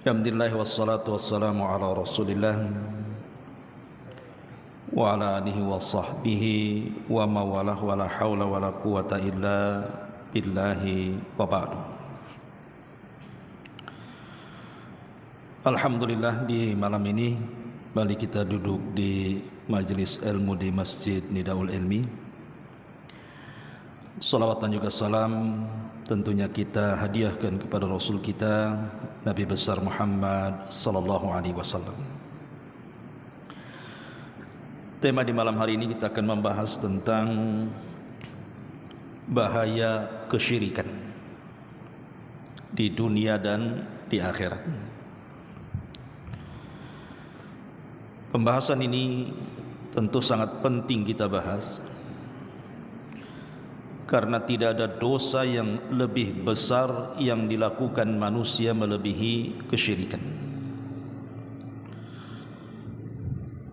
Alhamdulillah wassalatu wassalamu ala Rasulillah wa ala alihi wa sahbihi wa mawalah wa la hawla wa la quwata illa billahi wa ba'du. Alhamdulillah, di malam ini kembali kita duduk di majelis ilmu di Masjid Nidaul Ilmi. Salawat dan juga salam tentunya kita hadiahkan kepada Rasul kita Nabi besar Muhammad sallallahu alaihi wasallam. Tema di malam hari ini kita akan membahas tentang bahaya kesyirikan di dunia dan di akhirat. Pembahasan ini tentu sangat penting kita bahas, karena tidak ada dosa yang lebih besar yang dilakukan manusia melebihi kesyirikan.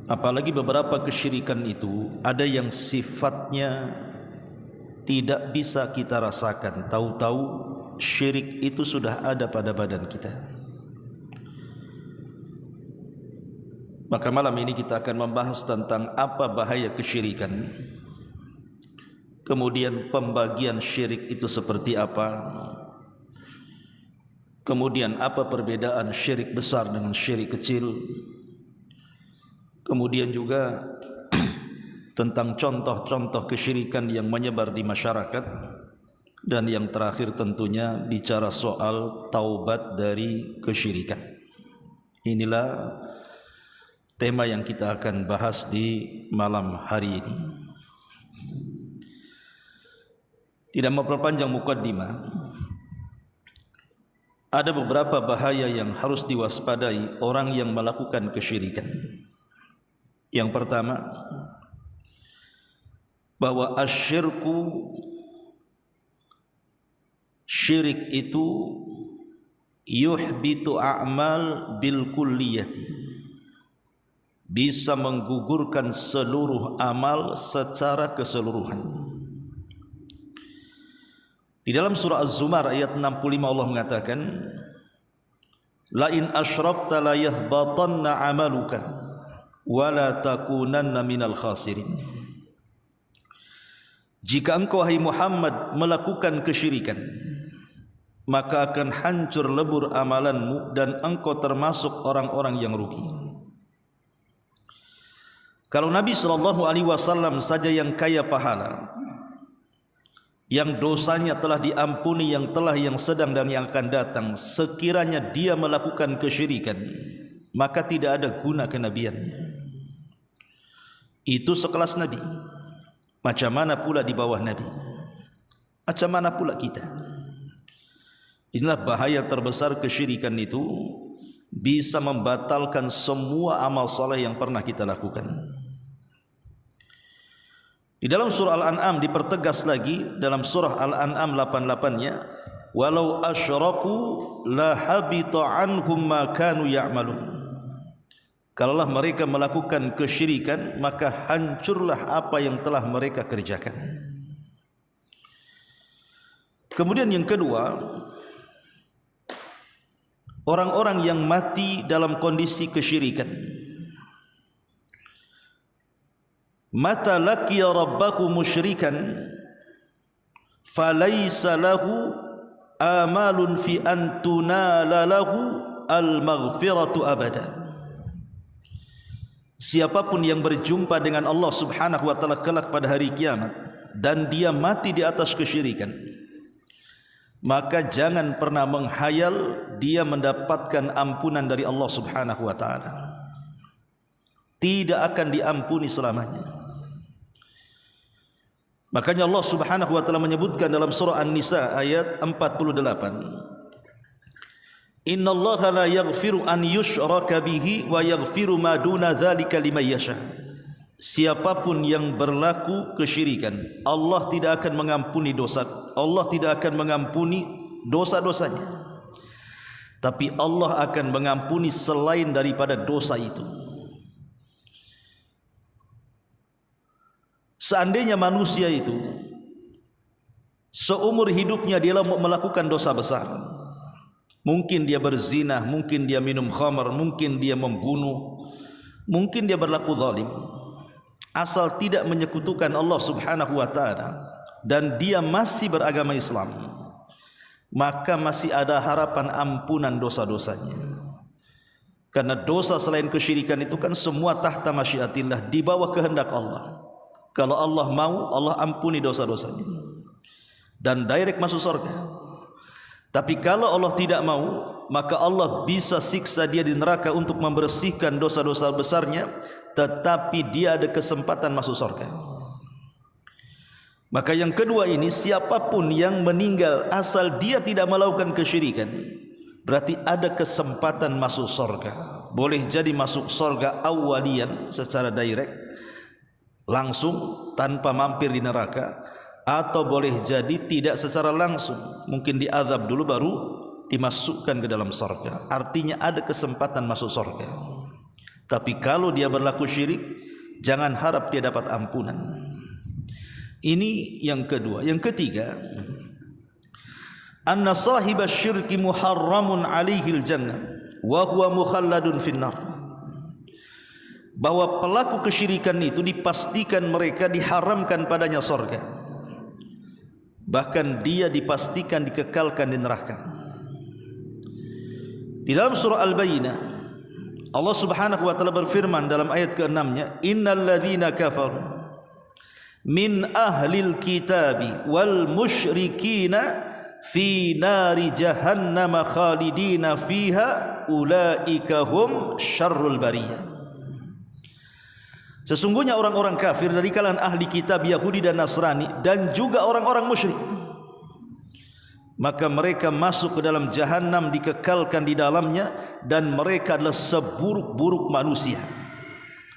Apalagi beberapa kesyirikan itu ada yang sifatnya tidak bisa kita rasakan. Tahu-tahu syirik itu sudah ada pada badan kita. Maka malam ini kita akan membahas tentang apa bahaya kesyirikan. Kemudian pembagian syirik itu seperti apa? Kemudian apa perbedaan syirik besar dengan syirik kecil? Kemudian juga tentang contoh-contoh kesyirikan yang menyebar di masyarakat. Dan yang terakhir tentunya bicara soal taubat dari kesyirikan. Inilah tema yang kita akan bahas di malam hari ini. Tidak memperpanjang mukaddimah, ada beberapa bahaya yang harus diwaspadai orang yang melakukan kesyirikan. Yang pertama, bahwa asyirku, syirik itu yuhbitu a'mal bil kulliyati, bisa menggugurkan seluruh amal secara keseluruhan. Di dalam surah Az-Zumar ayat 65 Allah mengatakan, la in asyrakta la yahbatanna amaluka wa la takunanna minal khasirin. Jika engkau hai Muhammad melakukan kesyirikan, maka akan hancur lebur amalanmu dan engkau termasuk orang-orang yang rugi. Kalau Nabi SAW saja yang kaya pahala, yang dosanya telah diampuni, yang telah, yang sedang dan yang akan datang, sekiranya dia melakukan kesyirikan, maka tidak ada guna kenabiannya. Itu sekelas Nabi. Macam mana pula di bawah Nabi? Macam mana pula kita? Inilah bahaya terbesar kesyirikan itu, bisa membatalkan semua amal soleh yang pernah kita lakukan. Di dalam surah Al-An'am dipertegas lagi, dalam surah Al-An'am 88-nya, walau asyraku la habita anhum ma kanu ya'malun. Kalaulah mereka melakukan kesyirikan, maka hancurlah apa yang telah mereka kerjakan. Kemudian yang kedua, orang-orang yang mati dalam kondisi kesyirikan. Mata laqiya rabbahu musyrikan falaysa lahu amalun fi an tunala lahu al-maghfiratu abada. Siapapun yang berjumpa dengan Allah Subhanahu wa taala kelak pada hari kiamat dan dia mati di atas kesyirikan, maka jangan pernah menghayal dia mendapatkan ampunan dari Allah Subhanahu wa taala. Tidak akan diampuni selamanya. Makanya Allah Subhanahu wa taala menyebutkan dalam surah An-Nisa ayat 48, innallaha la yaghfiru an yushraka bihi wa yaghfiru ma duna dzalika liman yasha. Siapapun yang berlaku kesyirikan, Allah tidak akan mengampuni dosa, Allah tidak akan mengampuni dosa-dosanya. Tapi Allah akan mengampuni selain daripada dosa itu. Seandainya manusia itu seumur hidupnya dia melakukan dosa besar, Mungkin dia berzina, mungkin dia minum khamar, mungkin dia membunuh, mungkin dia berlaku zalim. Asal tidak menyekutukan Allah Subhanahu wa taala dan dia masih beragama Islam, maka masih ada harapan ampunan dosa-dosanya. Karena dosa selain kesyirikan itu kan semua tahta masyiatillah, di bawah kehendak Allah. Kalau Allah mau, Allah ampuni dosa-dosanya dan direct masuk surga. Tapi kalau Allah tidak mau, maka Allah bisa siksa dia di neraka untuk membersihkan dosa-dosa besarnya, tetapi dia ada kesempatan masuk surga. Maka yang kedua ini, siapapun yang meninggal asal dia tidak melakukan kesyirikan, berarti ada kesempatan masuk surga. Boleh jadi masuk surga awalian secara direct, langsung tanpa mampir di neraka, atau boleh jadi tidak secara langsung, mungkin diazab dulu baru dimasukkan ke dalam surga. Artinya ada kesempatan masuk surga. Tapi kalau dia berlaku syirik, jangan harap dia dapat ampunan. Ini yang kedua. Yang ketiga, anna sahibas syirki muharramun alaihil jannah wa huwa mukhalladun finnar. Bahwa pelaku kesyirikan itu dipastikan mereka diharamkan padanya surga, bahkan dia dipastikan dikekalkan di neraka. Di dalam surah Al-Bayyinah, Allah Subhanahu wa taala berfirman dalam ayat ke-6-nya, innal ladzina kafaru min ahlil kitabi wal musyrikina fi nari jahannam khalidina fiha ulaika hum syarrul bariyah. Sesungguhnya orang-orang kafir dari kalangan ahli kitab Yahudi dan Nasrani dan juga orang-orang musyrik, maka mereka masuk ke dalam jahanam, dikekalkan di dalamnya, dan mereka adalah seburuk-buruk manusia.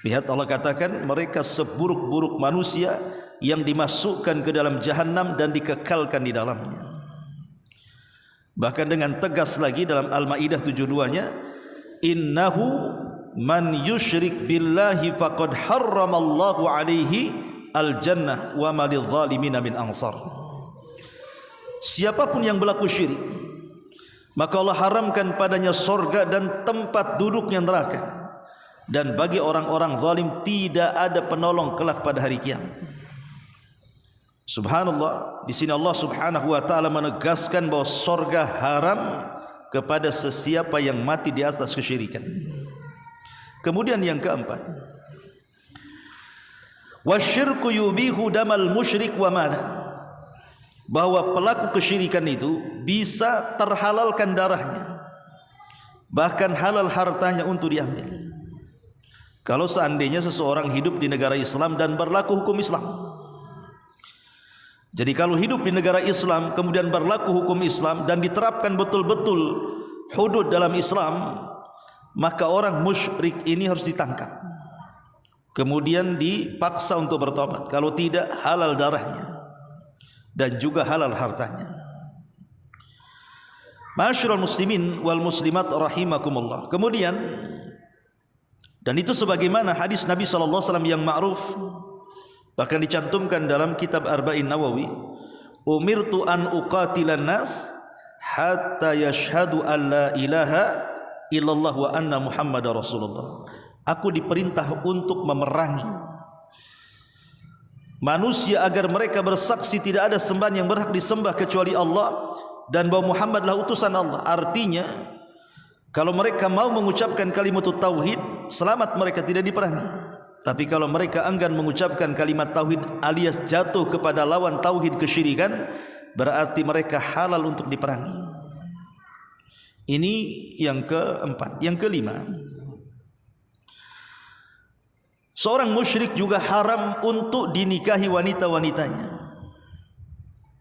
Lihat, Allah katakan mereka seburuk-buruk manusia yang dimasukkan ke dalam jahanam dan dikekalkan di dalamnya. Bahkan dengan tegas lagi dalam Al-Maidah 72-nya, innahu man yusyrik billahi faqad harramallahu alaihi al-jannah wa ma lidh-dhalimina min ansar. Siapapun yang berlaku syirik, maka Allah haramkan padanya surga dan tempat duduknya neraka, dan bagi orang-orang zalim tidak ada penolong kelak pada hari kiamat. Subhanallah, di sini Allah Subhanahu wa taala menegaskan bahwa surga haram kepada sesiapa yang mati di atas kesyirikan. Kemudian yang keempat, wasyirku yubihu damal musyrik wa mana, bahwa pelaku kesyirikan itu bisa terhalalkan darahnya, bahkan halal hartanya untuk diambil. Kalau seandainya seseorang hidup di negara Islam dan berlaku hukum Islam. Jadi kalau hidup di negara Islam kemudian berlaku hukum Islam dan diterapkan betul-betul hudud dalam Islam, maka orang musyrik ini harus ditangkap, kemudian dipaksa untuk bertobat. Kalau tidak, halal darahnya dan juga halal hartanya. Ma'asyiral muslimin wal muslimat rahimakumullah. Kemudian, dan itu sebagaimana hadis Nabi sallallahu alaihi wasallam yang ma'ruf, bahkan dicantumkan dalam kitab Arba'in Nawawi, umirtu an uqatilan nas hatta yashhadu an la ilaha illallah wa anna Muhammadar Rasulullah. Aku diperintah untuk memerangi manusia agar mereka bersaksi tidak ada sembahan yang berhak disembah kecuali Allah dan bahwa Muhammadlah utusan Allah. Artinya, kalau mereka mau mengucapkan kalimat tauhid, selamat, mereka tidak diperangi. Tapi kalau mereka enggan mengucapkan kalimat tauhid alias jatuh kepada lawan tauhid kesyirikan, berarti mereka halal untuk diperangi. Ini yang keempat. Yang kelima, seorang musyrik juga haram untuk dinikahi wanita-wanitanya.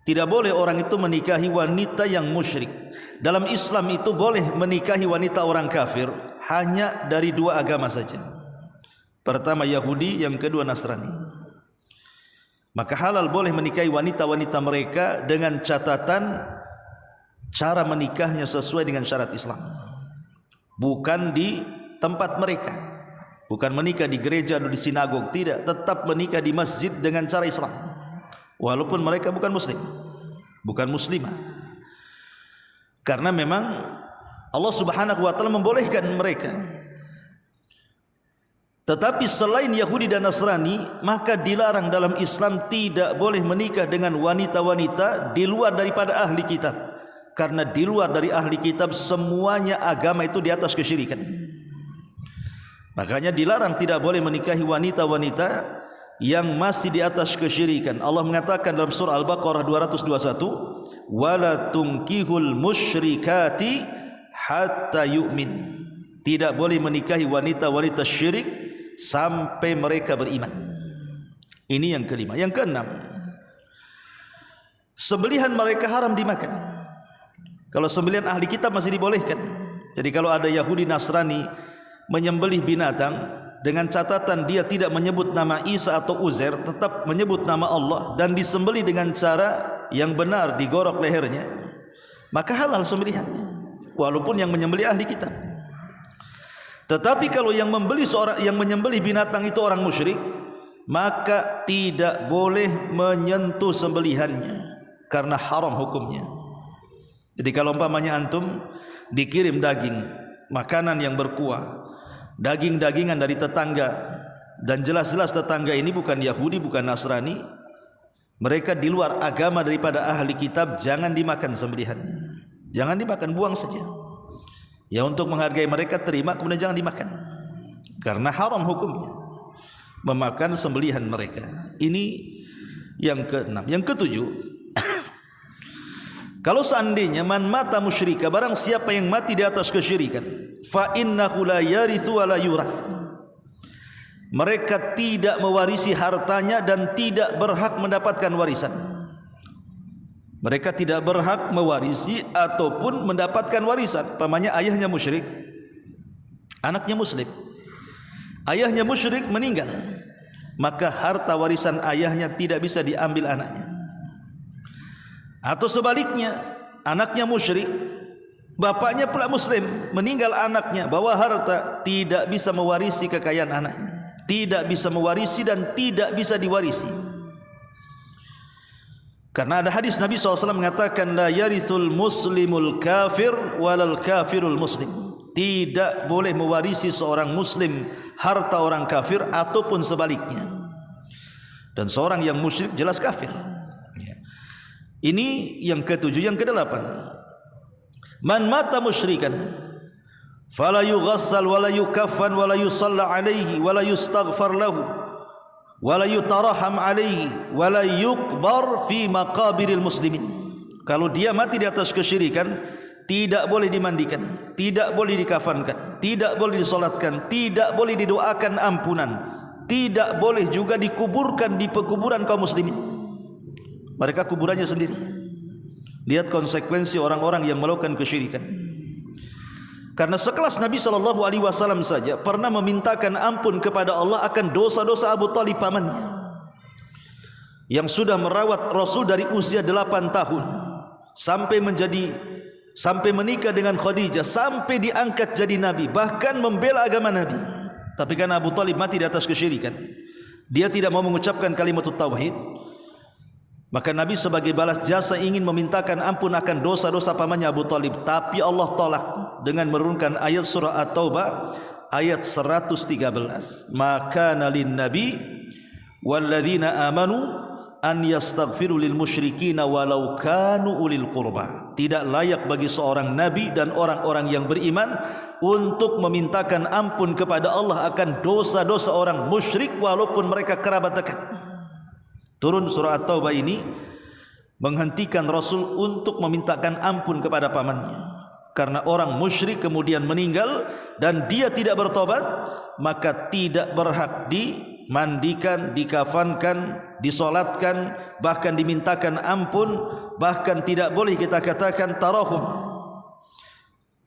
Tidak boleh orang itu menikahi wanita yang musyrik. Dalam Islam itu boleh menikahi wanita orang kafir hanya dari dua agama saja. Pertama Yahudi, yang kedua Nasrani. Maka halal boleh menikahi wanita-wanita mereka dengan catatan cara menikahnya sesuai dengan syarat Islam, bukan di tempat mereka, bukan menikah di gereja atau di sinagog, tidak, tetap menikah di masjid dengan cara Islam, walaupun mereka bukan muslim, bukan muslimah. Karena memang Allah Subhanahu wa taala membolehkan mereka. Tetapi selain Yahudi dan Nasrani, maka dilarang dalam Islam tidak boleh menikah dengan wanita-wanita di luar daripada ahli kitab. Karena di luar dari ahli kitab semuanya agama itu di atas kesyirikan. Makanya dilarang tidak boleh menikahi wanita-wanita yang masih di atas kesyirikan. Allah mengatakan dalam surah Al-Baqarah 221, "Wala tunkihul musyrikati hatta yu'min." Tidak boleh menikahi wanita-wanita syirik sampai mereka beriman. Ini yang kelima. Yang keenam, sembelihan mereka haram dimakan. Kalau sembelihan ahli kitab masih dibolehkan. Jadi kalau ada Yahudi Nasrani menyembelih binatang dengan catatan dia tidak menyebut nama Isa atau Uzair, tetap menyebut nama Allah dan disembelih dengan cara yang benar, digorok lehernya, maka halal sembelihannya walaupun yang menyembelih ahli kitab. Tetapi kalau yang menyembelih binatang itu orang musyrik, maka tidak boleh menyentuh sembelihannya karena haram hukumnya. Jadi kalau umpamanya antum dikirim daging, makanan yang berkuah, daging-dagingan dari tetangga, dan jelas-jelas tetangga ini bukan Yahudi, bukan Nasrani, mereka di luar agama daripada ahli kitab, jangan dimakan sembelihannya. Jangan dimakan, buang saja. Ya, untuk menghargai mereka terima, kemudian jangan dimakan karena haram hukumnya memakan sembelihan mereka. Ini yang keenam. Yang ketujuh, kalau seandainya man mata musyrika, barang siapa yang mati di atas kesyirikan, fa innahu la yarithu wa la yurath, mereka tidak mewarisi hartanya dan tidak berhak mendapatkan warisan. Mereka tidak berhak mewarisi ataupun mendapatkan warisan. Pamannya ayahnya musyrik, anaknya muslim. Ayahnya musyrik meninggal, maka harta warisan ayahnya tidak bisa diambil anaknya. Atau sebaliknya, anaknya musyrik, bapaknya pula muslim, meninggal anaknya, bawa harta, tidak bisa mewarisi kekayaan anaknya, tidak bisa mewarisi dan tidak bisa diwarisi. Karena ada hadis Nabi SAW mengatakan, la yarithul muslimul kafir walal kafirul muslim. Tidak boleh mewarisi seorang muslim harta orang kafir ataupun sebaliknya. Dan seorang yang musyrik jelas kafir. Ini yang ketujuh. Yang kedelapan, man mata musyrikan fala yughassal wala yukaffan wala yusalla alaihi wala yustaghfar lahu wala yutaraham alaihi wala yuqbar fi maqabiril muslimin. Kalau dia mati di atas kesyirikan, tidak boleh dimandikan, tidak boleh dikafankan, tidak boleh disolatkan, tidak boleh didoakan ampunan, tidak boleh juga dikuburkan di pekuburan kaum muslimin. Mereka kuburannya sendiri. Lihat konsekuensi orang-orang yang melakukan kesyirikan. Karena sekelas Nabi SAW saja pernah memintakan ampun kepada Allah akan dosa-dosa Abu Talib pamannya, yang sudah merawat Rasul dari usia 8 tahun sampai menikah dengan Khadijah, sampai diangkat jadi Nabi, bahkan membela agama Nabi. Tapi karena Abu Talib mati di atas kesyirikan, dia tidak mau mengucapkan kalimat tauhid, maka Nabi sebagai balas jasa ingin memintakan ampun akan dosa-dosa pamannya Abu Talib. Tapi Allah tolak dengan menurunkan ayat surah At-Taubah ayat 113. Maka nalin nabi walladzina amanu an yastaghfiru lil musyrikin walau kanu ulil qurba. Tidak layak bagi seorang nabi dan orang-orang yang beriman untuk memintakan ampun kepada Allah akan dosa-dosa orang musyrik walaupun mereka kerabat dekat. Turun surah At-Taubah ini menghentikan Rasul untuk memintakan ampun kepada pamannya. Karena orang musyrik kemudian meninggal dan dia tidak bertobat, maka tidak berhak dimandikan, dikafankan, disolatkan, bahkan dimintakan ampun, bahkan tidak boleh kita katakan tarahum,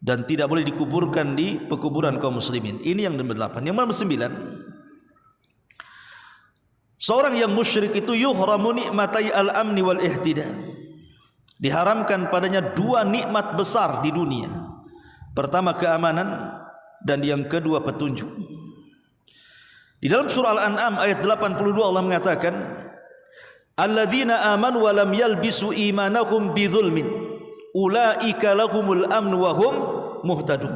dan tidak boleh dikuburkan di pekuburan kaum muslimin. Ini yang nomor 8. Yang nomor 9, seorang yang musyrik itu yuhramu nikmatai al-amni wal ihtida. Diharamkan padanya 2 nikmat besar di dunia. Pertama keamanan, dan yang kedua petunjuk. Di dalam surah Al-An'am ayat 82 Allah mengatakan, alladzina amanu wa lam yalbisu imanahum bidzulmin ulaika lahumul amnu wa hum muhtadun.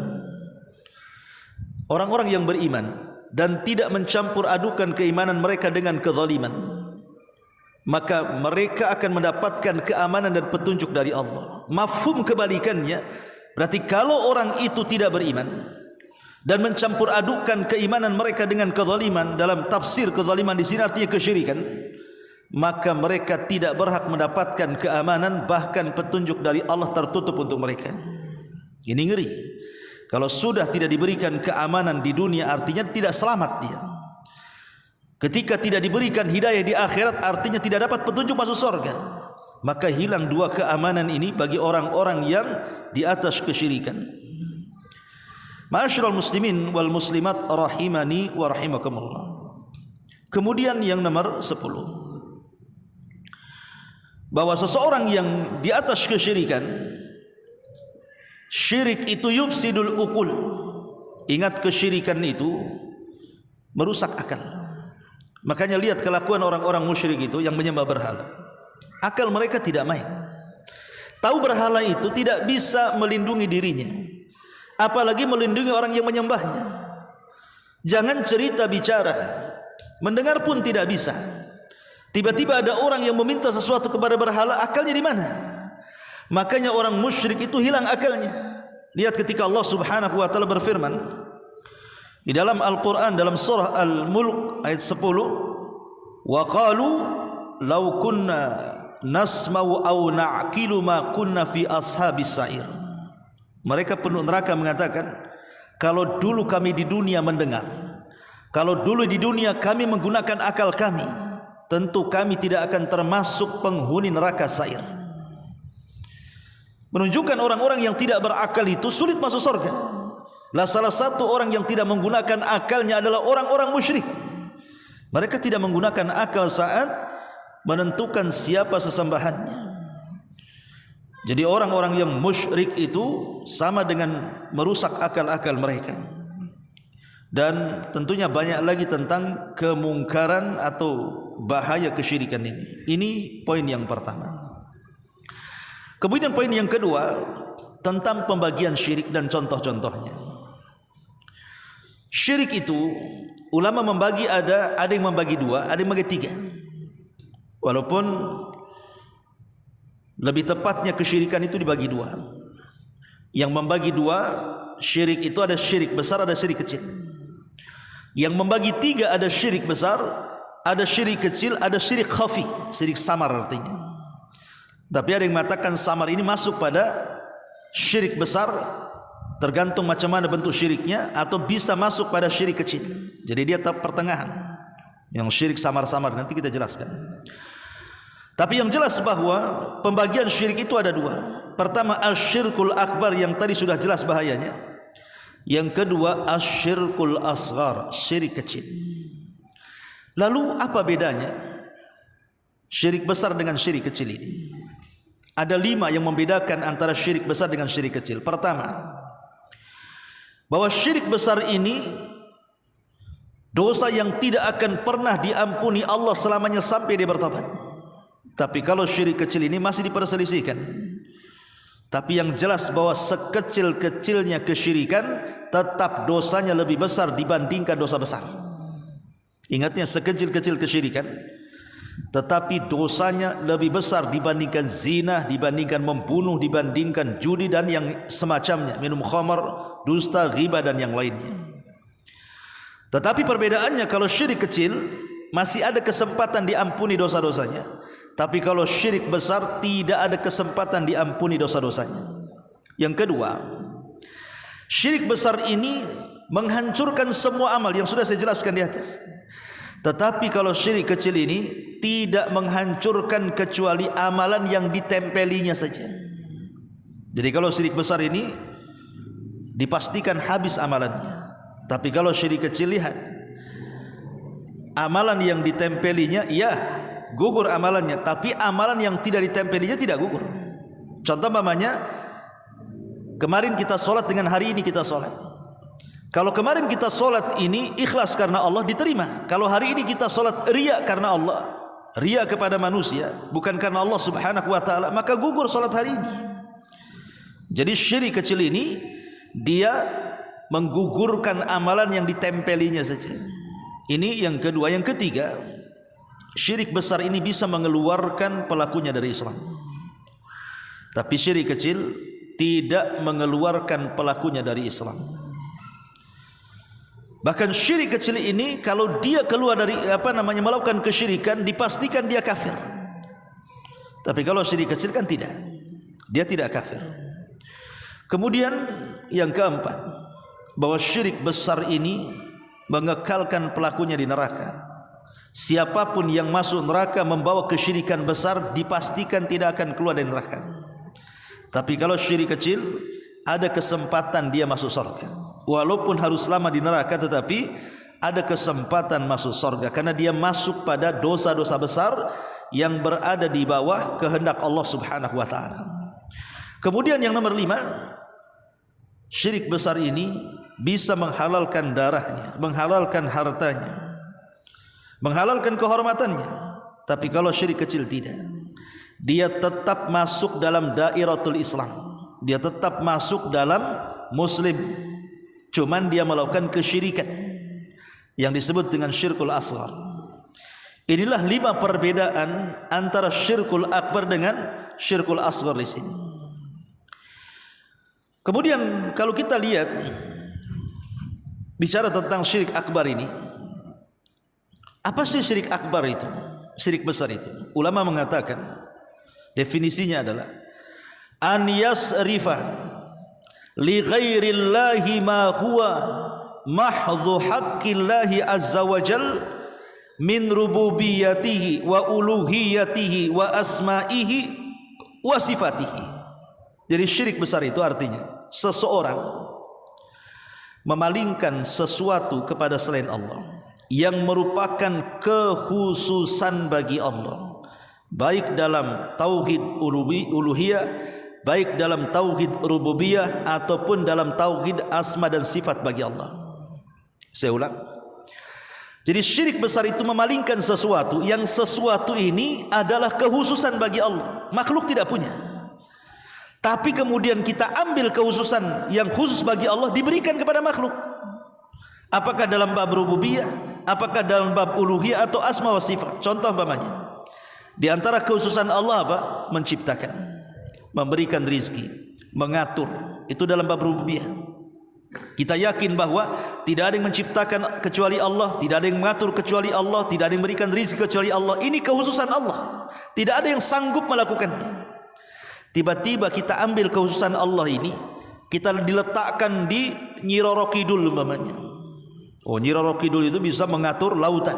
Orang-orang yang beriman dan tidak mencampur adukan keimanan mereka dengan kezaliman, maka mereka akan mendapatkan keamanan dan petunjuk dari Allah. Mafhum kebalikannya, berarti kalau orang itu tidak beriman dan mencampur adukan keimanan mereka dengan kezaliman, dalam tafsir kezaliman di sini artinya kesyirikan, maka mereka tidak berhak mendapatkan keamanan, bahkan petunjuk dari Allah tertutup untuk mereka. Ini ngeri. Kalau sudah tidak diberikan keamanan di dunia, artinya tidak selamat dia. Ketika tidak diberikan hidayah di akhirat, artinya tidak dapat petunjuk masuk surga. Maka hilang dua keamanan ini bagi orang-orang yang di atas kesyirikan. Ma'asyiral muslimin wal muslimat rahimani wa rahimakumullah. Kemudian yang nomor 10, bahwa seseorang yang di atas kesyirikan, syirik itu yufsidul uqul. Ingat, kesyirikan itu merusak akal. Makanya lihat kelakuan orang-orang musyrik itu yang menyembah berhala. Akal mereka tidak main. Tahu berhala itu tidak bisa melindungi dirinya, apalagi melindungi orang yang menyembahnya. Jangan cerita bicara, mendengar pun tidak bisa. Tiba-tiba ada orang yang meminta sesuatu kepada berhala, akalnya di mana? Makanya orang musyrik itu hilang akalnya. Lihat ketika Allah Subhanahu wa taala berfirman di dalam Al-Qur'an, dalam surah Al-Mulk ayat 10, wa qalu law kunna nasma'u aw na'qilu ma kunna fi ashabis sa'ir. Mereka penduduk neraka mengatakan, kalau dulu kami di dunia mendengar, kalau dulu di dunia kami menggunakan akal kami, tentu kami tidak akan termasuk penghuni neraka sa'ir. Menunjukkan orang-orang yang tidak berakal itu sulit masuk surga. Lah salah satu orang yang tidak menggunakan akalnya adalah orang-orang musyrik. Mereka tidak menggunakan akal saat menentukan siapa sesembahannya. Jadi orang-orang yang musyrik itu sama dengan merusak akal-akal mereka. Dan tentunya banyak lagi tentang kemungkaran atau bahaya kesyirikan ini. Ini poin yang pertama. Kemudian poin yang kedua, tentang pembagian syirik dan contoh-contohnya. Syirik itu ulama membagi, ada yang membagi dua, ada yang membagi tiga. Walaupun lebih tepatnya kesyirikan itu dibagi dua. Yang membagi dua, syirik itu ada syirik besar, ada syirik kecil. Yang membagi tiga, ada syirik besar, ada syirik kecil, ada syirik khafi, syirik samar artinya. Tapi ada yang mengatakan samar ini masuk pada syirik besar, tergantung macam mana bentuk syiriknya, atau bisa masuk pada syirik kecil. Jadi dia pertengahan. Yang syirik samar-samar nanti kita jelaskan. Tapi yang jelas bahwa pembagian syirik itu ada dua. Pertama, asyirkul akbar yang tadi sudah jelas bahayanya. Yang kedua, asyirkul asghar, syirik kecil. Lalu apa bedanya syirik besar dengan syirik kecil ini? Ada 5 yang membedakan antara syirik besar dengan syirik kecil. Pertama, bahwa syirik besar ini dosa yang tidak akan pernah diampuni Allah selamanya sampai dia bertobat. Tapi kalau syirik kecil ini masih diperselisihkan. Tapi yang jelas bahwa sekecil-kecilnya kesyirikan, tetap dosanya lebih besar dibandingkan dosa besar. Ingatnya, sekecil-kecil kesyirikan, tetapi dosanya lebih besar dibandingkan zina, dibandingkan membunuh, dibandingkan judi dan yang semacamnya, minum khamar, dusta, ghibah dan yang lainnya. Tetapi perbedaannya, kalau syirik kecil masih ada kesempatan diampuni dosa-dosanya, tapi kalau syirik besar tidak ada kesempatan diampuni dosa-dosanya. Yang kedua, syirik besar ini menghancurkan semua amal yang sudah saya jelaskan di atas. Tetapi kalau syirik kecil ini tidak menghancurkan kecuali amalan yang ditempelinya saja. Jadi kalau syirik besar ini dipastikan habis amalannya. Tapi kalau syirik kecil, lihat, amalan yang ditempelinya, ya gugur amalannya, tapi amalan yang tidak ditempelinya tidak gugur. Contoh mamanya, kemarin kita sholat dengan hari ini kita sholat. Kalau kemarin kita sholat ini ikhlas karena Allah, diterima. Kalau hari ini kita sholat riya karena Allah, riya kepada manusia, bukan karena Allah Subhanahu wa ta'ala, maka gugur sholat hari ini. Jadi syirik kecil ini dia menggugurkan amalan yang ditempelinya saja. Ini yang kedua. Yang ketiga, syirik besar ini bisa mengeluarkan pelakunya dari Islam. Tapi syirik kecil tidak mengeluarkan pelakunya dari Islam. Bahkan syirik kecil ini kalau dia keluar dari melakukan kesyirikan, dipastikan dia kafir. Tapi kalau syirik kecil kan tidak. Dia tidak kafir. Kemudian yang keempat, bahwa syirik besar ini mengekalkan pelakunya di neraka. Siapapun yang masuk neraka membawa kesyirikan besar, dipastikan tidak akan keluar dari neraka. Tapi kalau syirik kecil, ada kesempatan dia masuk surga. Walaupun harus lama di neraka, tetapi ada kesempatan masuk surga, karena dia masuk pada dosa-dosa besar yang berada di bawah kehendak Allah Subhanahu wa ta'ala. Kemudian yang nomor 5, syirik besar ini bisa menghalalkan darahnya, menghalalkan hartanya, menghalalkan kehormatannya. Tapi kalau syirik kecil tidak. Dia tetap masuk dalam dairatul Islam, dia tetap masuk dalam Muslim, cuman dia melakukan kesyirikan yang disebut dengan syirkul asghar. Inilah 5 perbedaan antara syirkul akbar dengan syirkul asghar di sini. Kemudian kalau kita lihat bicara tentang syirik akbar ini, apa sih syirik akbar itu? Syirik besar itu, ulama mengatakan definisinya adalah an yasrifa li ghairillahi ma huwa mahdhu haqqillahi azza wa jal min rububiyyatihi wa uluhiyyatihi wa asma'ihi wa sifatihi. Jadi syirik besar itu artinya seseorang memalingkan sesuatu kepada selain Allah yang merupakan kekhususan bagi Allah, baik dalam tauhid uluhiyah, baik dalam tauhid rububiyah, ataupun dalam tauhid asma dan sifat bagi Allah. Saya ulang. Jadi syirik besar itu memalingkan sesuatu yang sesuatu ini adalah kekhususan bagi Allah, makhluk tidak punya. Tapi kemudian kita ambil kekhususan yang khusus bagi Allah diberikan kepada makhluk. Apakah dalam bab rububiyah, apakah dalam bab uluhiyah atau asma wa sifat. Contoh umpamanya, di antara kekhususan Allah apa? Menciptakan, memberikan rizki, mengatur. Itu dalam bab rububiyah. Kita yakin bahwa tidak ada yang menciptakan kecuali Allah, tidak ada yang mengatur kecuali Allah, tidak ada yang memberikan rizki kecuali Allah. Ini kekhususan Allah, tidak ada yang sanggup melakukannya. Tiba-tiba kita ambil kekhususan Allah ini, kita diletakkan di Nyi Roro Kidul umpamanya. Oh, Nyi Roro Kidul itu bisa mengatur lautan.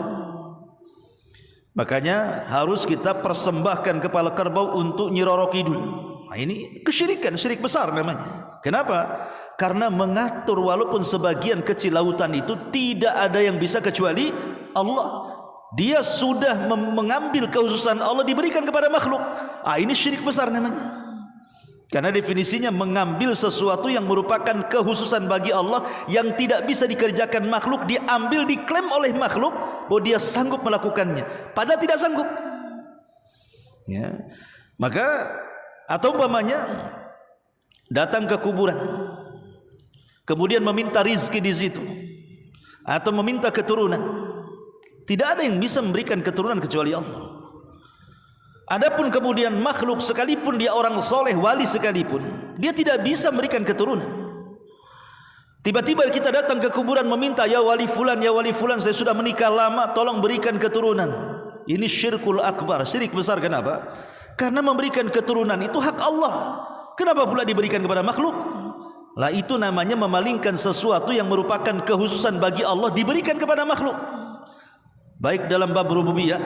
Makanya harus kita persembahkan kepala kerbau untuk Nyi Roro Kidul. Nah, ini kesyirikan, syirik besar namanya. Kenapa? Karena mengatur walaupun sebagian kecil lautan itu tidak ada yang bisa kecuali Allah. Dia sudah mengambil kekhususan Allah diberikan kepada makhluk. Ah, ini syirik besar namanya. Karena definisinya mengambil sesuatu yang merupakan kekhususan bagi Allah yang tidak bisa dikerjakan makhluk, diambil, diklaim oleh makhluk bahwa dia sanggup melakukannya, padahal tidak sanggup. Ya. Maka atau umpamanya datang ke kuburan, kemudian meminta rizki di situ, atau meminta keturunan. Tidak ada yang bisa memberikan keturunan kecuali Allah. Adapun kemudian makhluk sekalipun dia orang soleh, wali sekalipun, dia tidak bisa memberikan keturunan. Tiba-tiba kita datang ke kuburan meminta, ya wali fulan, saya sudah menikah lama, tolong berikan keturunan. Ini syirkul akbar, syirik besar. Kenapa? Karena memberikan keturunan itu hak Allah. Kenapa pula diberikan kepada makhluk? Lah itu namanya memalingkan sesuatu yang merupakan kekhususan bagi Allah diberikan kepada makhluk, baik dalam bab rububiyah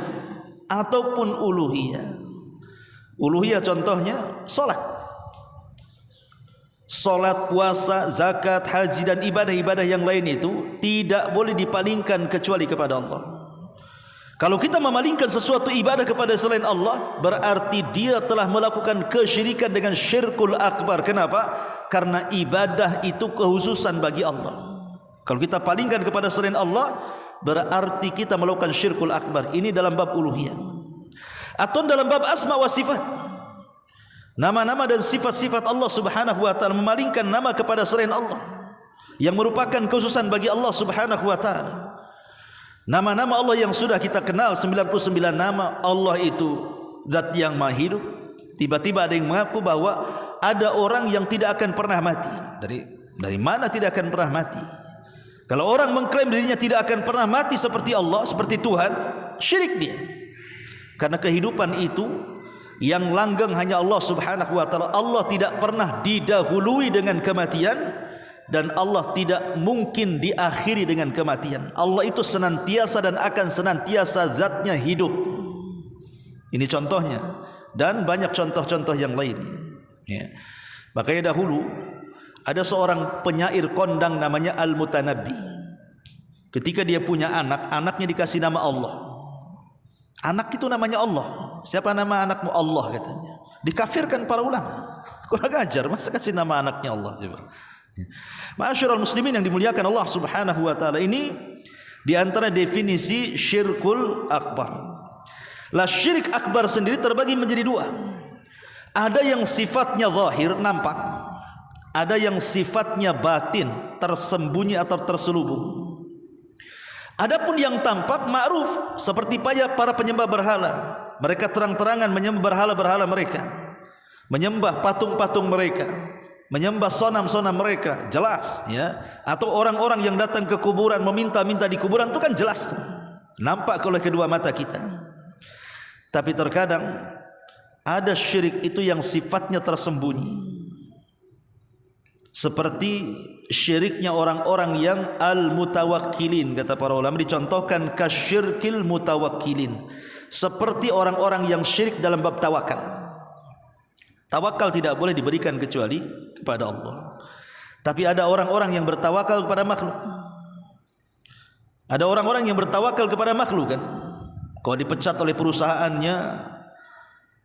ataupun uluhiyah. Uluhiyah contohnya salat, puasa, zakat, haji dan ibadah-ibadah yang lain itu tidak boleh dipalingkan kecuali kepada Allah. Kalau kita memalingkan sesuatu ibadah kepada selain Allah, berarti dia telah melakukan kesyirikan dengan syirkul akbar. Kenapa? Karena ibadah itu kekhususan bagi Allah. Kalau kita palingkan kepada selain Allah, berarti kita melakukan syirkul akbar. Ini dalam bab uluhiyah. Atau dalam bab asma wa sifat, Nama-nama dan sifat-sifat Allah Subhanahu wa taala, memalingkan nama kepada selain Allah yang merupakan kekhususan bagi Allah Subhanahu wa taala. Nama-nama Allah yang sudah kita kenal 99 nama. Allah itu zat yang maha hidup. Tiba-tiba ada yang mengaku bahwa ada orang yang tidak akan pernah mati. Dari mana tidak akan pernah mati? Kalau orang mengklaim dirinya tidak akan pernah mati seperti Allah, seperti Tuhan, syirik dia. Karena kehidupan itu yang langgeng hanya Allah Subhanahu wa taala. Allah tidak pernah didahului dengan kematian dan Allah tidak mungkin diakhiri dengan kematian. Allah itu senantiasa dan akan senantiasa zatnya hidup. Ini contohnya dan banyak contoh-contoh yang lain. Ya. Makanya dahulu ada seorang penyair kondang namanya Al-Mutanabbi. Ketika dia punya anak, anaknya dikasih nama Allah. Anak itu namanya Allah. Siapa nama anakmu? Allah katanya. Dikafirkan para ulama. Kurang ajar, masa kasih nama anaknya Allah? Ma'asyiral muslimin yang dimuliakan Allah Subhanahu wa taala, ini di antara definisi syirkul akbar. Lah syirik akbar sendiri terbagi menjadi dua. Ada yang sifatnya zahir, nampak. Ada yang sifatnya batin, tersembunyi atau terselubung. Adapun yang tampak ma'ruf, seperti para penyembah berhala. Mereka terang-terangan menyembah berhala-berhala mereka, menyembah patung-patung mereka, menyembah sonam-sonam mereka, jelas ya. Atau orang-orang yang datang ke kuburan meminta-minta di kuburan, itu kan jelas tuh, nampak oleh kedua mata kita. Tapi terkadang ada syirik itu yang sifatnya tersembunyi, seperti syiriknya orang-orang yang al-mutawakkilin, kata para ulama, dicontohkan kasyirkil mutawakkilin, seperti orang-orang yang syirik dalam bab tawakal. Tawakal tidak boleh diberikan kecuali kepada Allah. Tapi ada orang-orang yang bertawakal kepada makhluk. Ada orang-orang yang bertawakal kepada makhluk kan. Kalau dipecat oleh perusahaannya,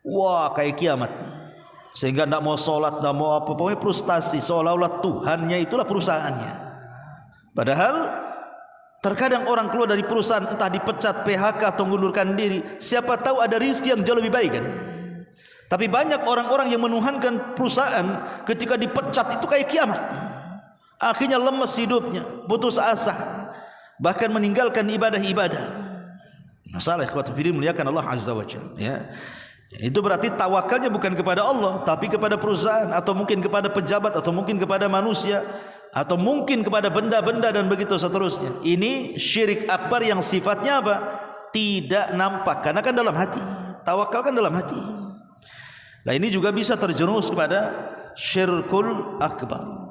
wah kayak kiamat. Sehingga tidak mau sholat, tidak mau apa, pokoknya frustasi, seolah-olah Tuhannya itulah perusahaannya. Padahal terkadang orang keluar dari perusahaan, entah dipecat, PHK atau mengundurkan diri, siapa tahu ada rezeki yang jauh lebih baik kan. Tapi banyak orang-orang yang menuhankan perusahaan, ketika dipecat itu kayak kiamat. Akhirnya lemes hidupnya, putus asa, bahkan meninggalkan ibadah-ibadah. Masalah ikhwatu fillah muliakan Allah Azza wa Jalla, ya. Itu berarti tawakalnya bukan kepada Allah, tapi kepada perusahaan, atau mungkin kepada pejabat, atau mungkin kepada manusia, atau mungkin kepada benda-benda dan begitu seterusnya. Ini syirik akbar yang sifatnya apa? Tidak nampak, karena kan dalam hati. Tawakal kan dalam hati. Nah ini juga bisa terjerumus kepada syirkul akbar.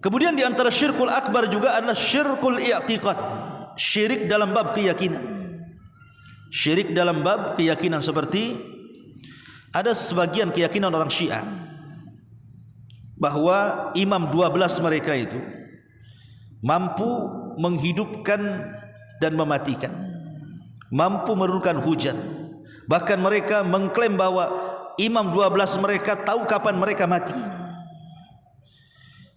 Kemudian di antara syirkul akbar juga adalah syirkul i'tiqad, syirik dalam bab keyakinan. Syirik dalam bab keyakinan, seperti ada sebagian keyakinan orang Syiah bahwa imam 12 mereka itu mampu menghidupkan dan mematikan, mampu menurunkan hujan. Bahkan mereka mengklaim bahwa imam 12 mereka tahu kapan mereka mati.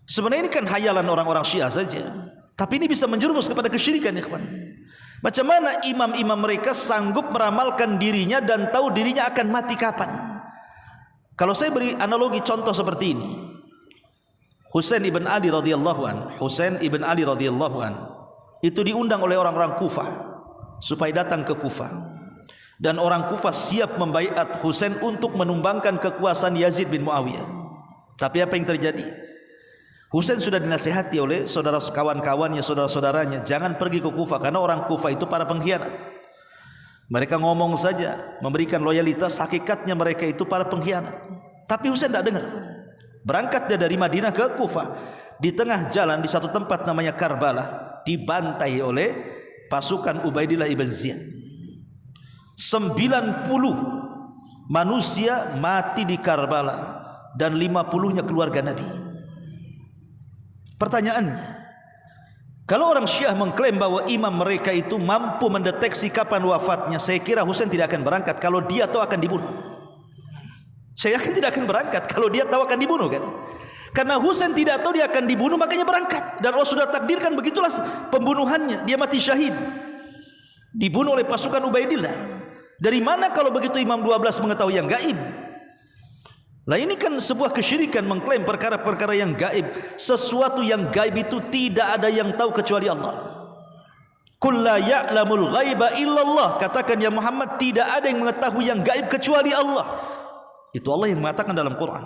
Sebenarnya ini kan hayalan orang-orang Syiah saja, tapi ini bisa menjerumus kepada kesyirikan, ya kawan. Macam mana imam-imam mereka sanggup meramalkan dirinya dan tahu dirinya akan mati kapan? Kalau saya beri analogi contoh seperti ini, Husain ibn Ali radhiyallahu an, Husain ibn Ali radhiyallahu an itu diundang oleh orang-orang Kufah supaya datang ke Kufah, dan orang Kufah siap membaiat Husain untuk menumbangkan kekuasaan Yazid bin Muawiyah. Tapi apa yang terjadi? Husain sudah dinasihati oleh saudara kawan-kawannya, saudara-saudaranya, jangan pergi ke Kufah, karena orang Kufah itu para pengkhianat. Mereka ngomong saja, memberikan loyalitas, hakikatnya mereka itu para pengkhianat. Tapi Husain tidak dengar. Berangkat dia dari Madinah ke Kufah. Di tengah jalan di satu tempat namanya Karbala, dibantai oleh pasukan Ubaidillah ibn Ziyad. 90 manusia mati di Karbala dan 50-nya keluarga Nabi. Pertanyaannya, kalau orang Syiah mengklaim bahwa imam mereka itu mampu mendeteksi kapan wafatnya, saya kira Husain tidak akan berangkat kalau dia tahu akan dibunuh. Saya yakin tidak akan berangkat kalau dia tahu akan dibunuh kan. Karena Husain tidak tahu dia akan dibunuh, makanya berangkat. Dan Allah sudah takdirkan begitulah pembunuhannya, dia mati syahid, dibunuh oleh pasukan Ubaidillah. Dari mana kalau begitu imam 12 mengetahui yang gaib? Lah ini kan sebuah kesyirikan mengklaim perkara-perkara yang gaib. Sesuatu yang gaib itu tidak ada yang tahu kecuali Allah. Qul la ya'lamul ghaiba illallah. Katakan ya Muhammad, tidak ada yang mengetahui yang gaib kecuali Allah. Itu Allah yang mengatakan dalam Quran.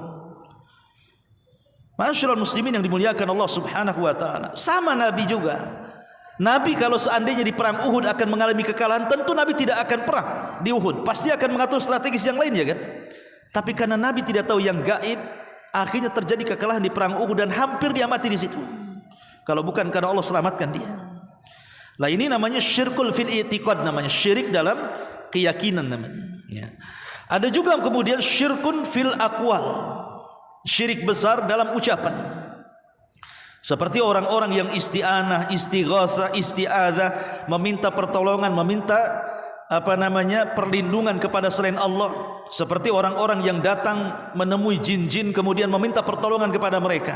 Masyaallah muslimin yang dimuliakan Allah Subhanahu wa taala. Sama Nabi juga. Nabi kalau seandainya di perang Uhud akan mengalami kekalahan, tentu Nabi tidak akan perang di Uhud. Pasti akan mengatur strategis yang lain, ya kan? Tapi karena Nabi tidak tahu yang gaib, akhirnya terjadi kekalahan di perang Uhud dan hampir dia mati di situ. Kalau bukan karena Allah selamatkan dia. Lah ini namanya syirkul fil i'tiqad, namanya syirik dalam keyakinan namanya. Ya. Ada juga kemudian syirkun fil aqwal, syirik besar dalam ucapan. Seperti orang-orang yang isti'anah, istighatsah, isti'adzah, meminta pertolongan, meminta perlindungan kepada selain Allah. Seperti orang-orang yang datang menemui jin-jin kemudian meminta pertolongan kepada mereka.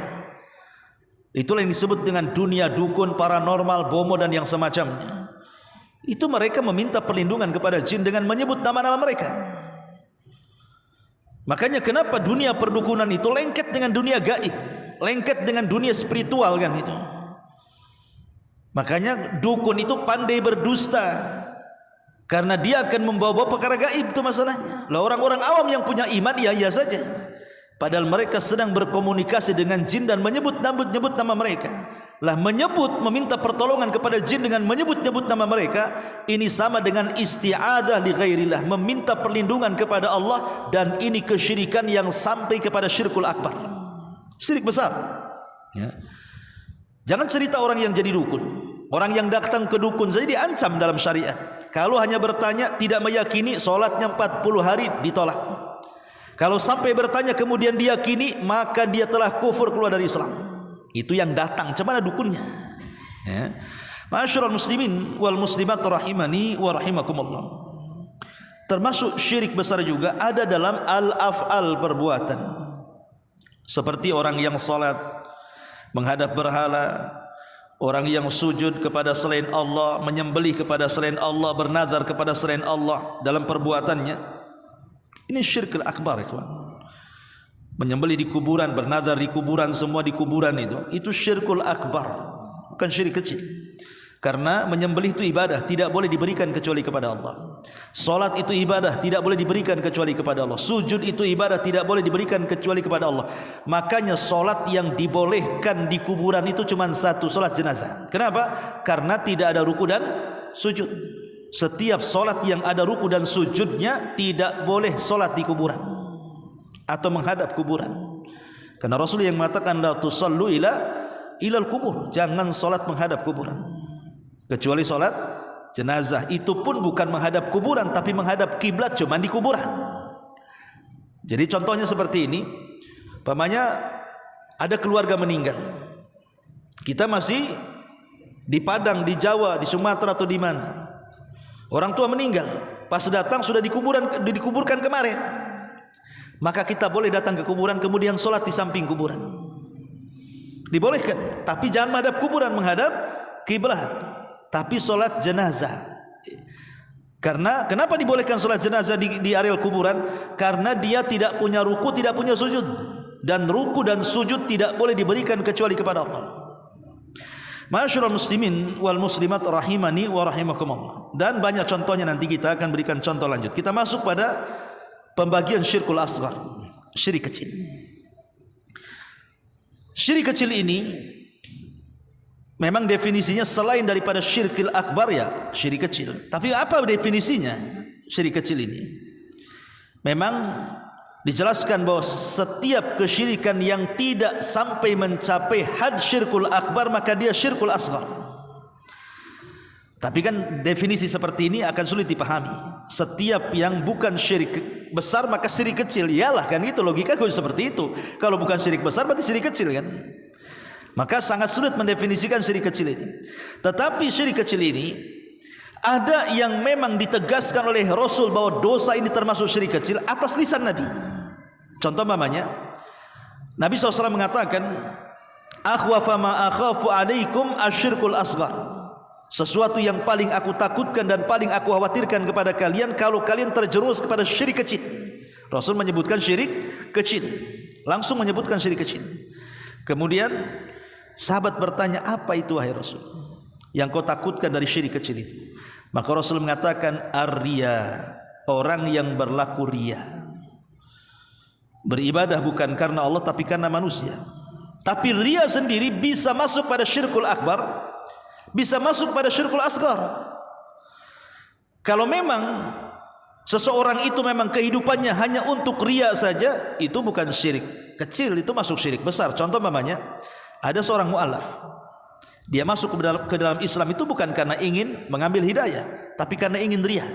Itulah yang disebut dengan dunia dukun, paranormal, bomo dan yang semacamnya. Itu mereka meminta perlindungan kepada jin dengan menyebut nama-nama mereka. Makanya kenapa dunia perdukunan itu lengket dengan dunia gaib, lengket dengan dunia spiritual kan itu. Makanya dukun itu pandai berdusta. Karena dia akan membawa perkara gaib, itu masalahnya. Lah orang-orang awam yang punya iman ya saja. Padahal mereka sedang berkomunikasi dengan jin dan menyebut nama mereka. Lah meminta pertolongan kepada jin dengan menyebut nama mereka, ini sama dengan isti'adzah li ghairillah, meminta perlindungan kepada Allah, dan ini kesyirikan yang sampai kepada syirkul akbar. Syirik besar. Ya. Jangan cerita orang yang jadi dukun. Orang yang datang ke dukun saja diancam dalam syariat. Kalau hanya bertanya tidak meyakini, sholatnya 40 hari ditolak. Kalau sampai bertanya kemudian diyakini, maka dia telah kufur, keluar dari Islam. Itu yang datang, cemana dukunnya. Ya. Ma'asyiral muslimin wal muslimat rahimani wa rahimakumullah. Termasuk syirik besar juga ada dalam al-af'al, perbuatan. Seperti orang yang salat menghadap berhala, orang yang sujud kepada selain Allah, menyembelih kepada selain Allah, bernazar kepada selain Allah dalam perbuatannya. Ini syirkul akbar, ikhwan. Menyembelih di kuburan, bernazar di kuburan, semua di kuburan itu syirkul akbar, bukan syirik kecil. Karena menyembelih itu ibadah, tidak boleh diberikan kecuali kepada Allah. Salat itu ibadah, tidak boleh diberikan kecuali kepada Allah. Sujud itu ibadah, tidak boleh diberikan kecuali kepada Allah. Makanya salat yang dibolehkan di kuburan itu cuma satu, salat jenazah. Kenapa? Karena tidak ada ruku dan sujud. Setiap salat yang ada ruku dan sujudnya tidak boleh salat di kuburan atau menghadap kuburan. Karena Rasul yang mengatakan la tusallu ilal kubur, jangan salat menghadap kuburan. Kecuali solat jenazah, itu pun bukan menghadap kuburan tapi menghadap kiblat, cuma di kuburan. Jadi contohnya seperti ini, umpamanya ada keluarga meninggal, kita masih di Padang, di Jawa, di Sumatera atau di mana, orang tua meninggal, pas datang sudah dikuburkan kemarin, maka kita boleh datang ke kuburan kemudian solat di samping kuburan, dibolehkan, tapi jangan menghadap kuburan, menghadap kiblat. Tapi solat jenazah, karena kenapa dibolehkan solat jenazah di areal kuburan? Karena dia tidak punya ruku, tidak punya sujud, dan ruku dan sujud tidak boleh diberikan kecuali kepada Allah. Ma'asyiral muslimin wal muslimat rahimani wa rahimakumullah. Dan banyak contohnya, nanti kita akan berikan contoh lanjut. Kita masuk pada pembagian syirkul asghar, syirik kecil. Syirik kecil ini memang definisinya selain daripada syirkil akbar, ya syirik kecil. Tapi apa definisinya syirik kecil ini? Memang dijelaskan bahwa setiap kesyirikan yang tidak sampai mencapai had syirkul akbar, maka dia syirkul asghar. Tapi kan definisi seperti ini akan sulit dipahami. Setiap yang bukan syirik besar maka syirik kecil. Iyalah kan, itu logika seperti itu. Kalau bukan syirik besar berarti syirik kecil kan. Maka sangat sulit mendefinisikan syirik kecil itu. Tetapi syirik kecil ini ada yang memang ditegaskan oleh Rasul bahwa dosa ini termasuk syirik kecil atas lisan Nabi. Contoh mamanya, Nabi SAW mengatakan, akhwafa ma akhafu alaikum asyirkul asghar. Sesuatu yang paling aku takutkan dan paling aku khawatirkan kepada kalian kalau kalian terjerumus kepada syirik kecil. Rasul menyebutkan syirik kecil, langsung menyebutkan syirik kecil. Kemudian sahabat bertanya, apa itu wahai Rasul yang kau takutkan dari syirik kecil itu? Maka Rasul mengatakan, ar-riya, orang yang berlaku riya, beribadah bukan karena Allah tapi karena manusia. Tapi riya sendiri bisa masuk pada syirkul akbar, bisa masuk pada syirkul asghar. Kalau memang seseorang itu memang kehidupannya hanya untuk riya saja, itu bukan syirik kecil, itu masuk syirik besar. Contoh mamanya, ada seorang mu'alaf, dia masuk ke dalam Islam itu bukan karena ingin mengambil hidayah, tapi karena ingin riya.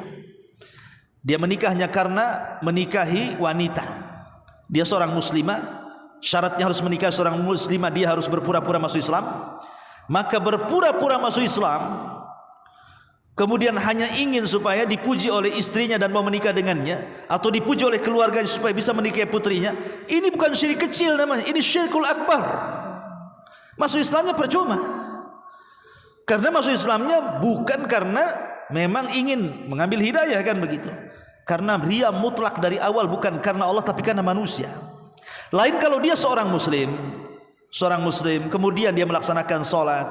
Dia menikahnya karena menikahi wanita. Dia seorang muslimah, syaratnya harus menikah seorang muslimah, dia harus berpura-pura masuk Islam. Maka berpura-pura masuk Islam, kemudian hanya ingin supaya dipuji oleh istrinya dan mau menikah dengannya, atau dipuji oleh keluarganya supaya bisa menikahi putrinya. Ini bukan syirik kecil namanya, ini syirkul akbar. Masuk Islamnya percuma, karena masuk Islamnya bukan karena memang ingin mengambil hidayah, kan begitu. Karena riya mutlak dari awal, bukan karena Allah tapi karena manusia. Lain kalau dia seorang muslim kemudian dia melaksanakan sholat.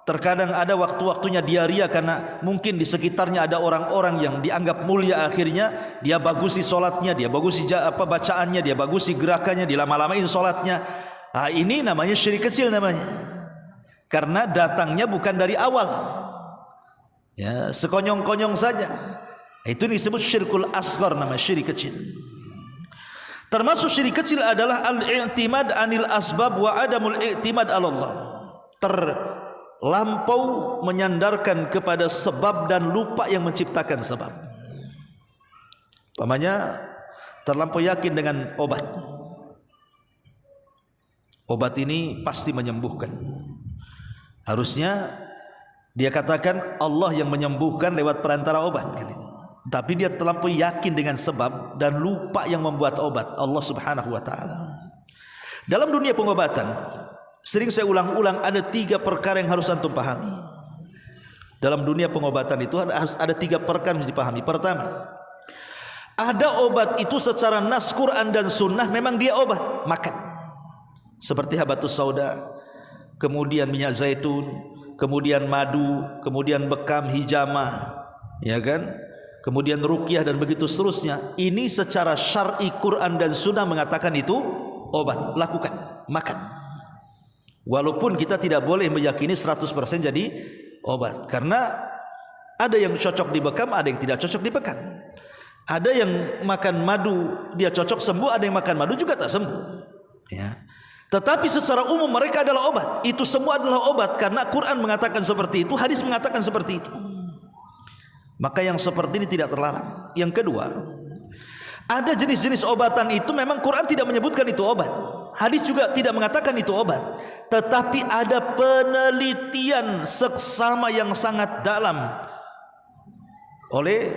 Terkadang ada waktu-waktunya dia riya karena mungkin di sekitarnya ada orang-orang yang dianggap mulia, akhirnya dia bagusi sholatnya, dia bagusi bacaannya, dia bagusi gerakannya, dilama-lamain sholatnya. Ini namanya syirik kecil namanya, karena datangnya bukan dari awal, ya, sekonyong-konyong saja. Itu disebut syirkul asghar, nama syirik kecil. Termasuk syirik kecil adalah al-i'timad anil asbab wa adamul i'timad ala Allah. Terlampau menyandarkan kepada sebab dan lupa yang menciptakan sebab. Umpamanya terlampau yakin dengan obat. Obat ini pasti menyembuhkan. Harusnya dia katakan Allah yang menyembuhkan lewat perantara obat, kan itu. Tapi dia terlampau yakin dengan sebab dan lupa yang membuat obat, Allah Subhanahu wa taala. Dalam dunia pengobatan, sering saya ulang-ulang, ada 3 perkara yang harus antum pahami. Dalam dunia pengobatan itu harus ada 3 perkara yang harus dipahami. Pertama, ada obat itu secara nas Quran dan sunnah memang dia obat, makan. Seperti habatus sauda, kemudian minyak zaitun, kemudian madu, kemudian bekam, hijamah, ya kan? Kemudian ruqyah dan begitu seterusnya. Ini secara syar'i Quran dan sunnah mengatakan itu obat, lakukan, makan. Walaupun kita tidak boleh meyakini 100% jadi obat, karena ada yang cocok di bekam, ada yang tidak cocok di bekam. Ada yang makan madu dia cocok sembuh, ada yang makan madu juga tak sembuh, ya. Tetapi secara umum mereka adalah obat. Itu semua adalah obat karena Quran mengatakan seperti itu, hadis mengatakan seperti itu. Maka yang seperti ini tidak terlarang. Yang kedua, ada jenis-jenis obatan itu memang Quran tidak menyebutkan itu obat, hadis juga tidak mengatakan itu obat, tetapi ada penelitian seksama yang sangat dalam oleh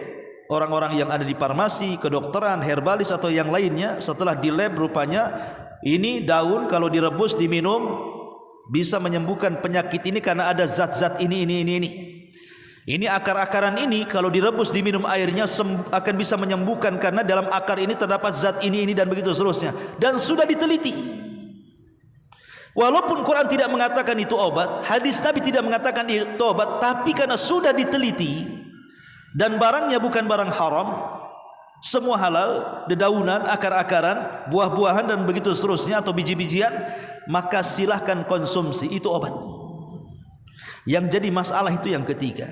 orang-orang yang ada di farmasi, kedokteran, herbalis atau yang lainnya. Setelah di lab, rupanya ini daun kalau direbus diminum bisa menyembuhkan penyakit ini karena ada zat-zat ini. Ini akar-akaran ini kalau direbus diminum airnya akan bisa menyembuhkan karena dalam akar ini terdapat zat ini dan begitu seterusnya, dan sudah diteliti. Walaupun Quran tidak mengatakan itu obat, hadis Nabi tidak mengatakan itu obat, tapi karena sudah diteliti dan barangnya bukan barang haram, semua halal, dedaunan, akar-akaran, buah-buahan dan begitu seterusnya atau biji-bijian, maka silahkan konsumsi, itu obat. Yang jadi masalah itu yang ketiga,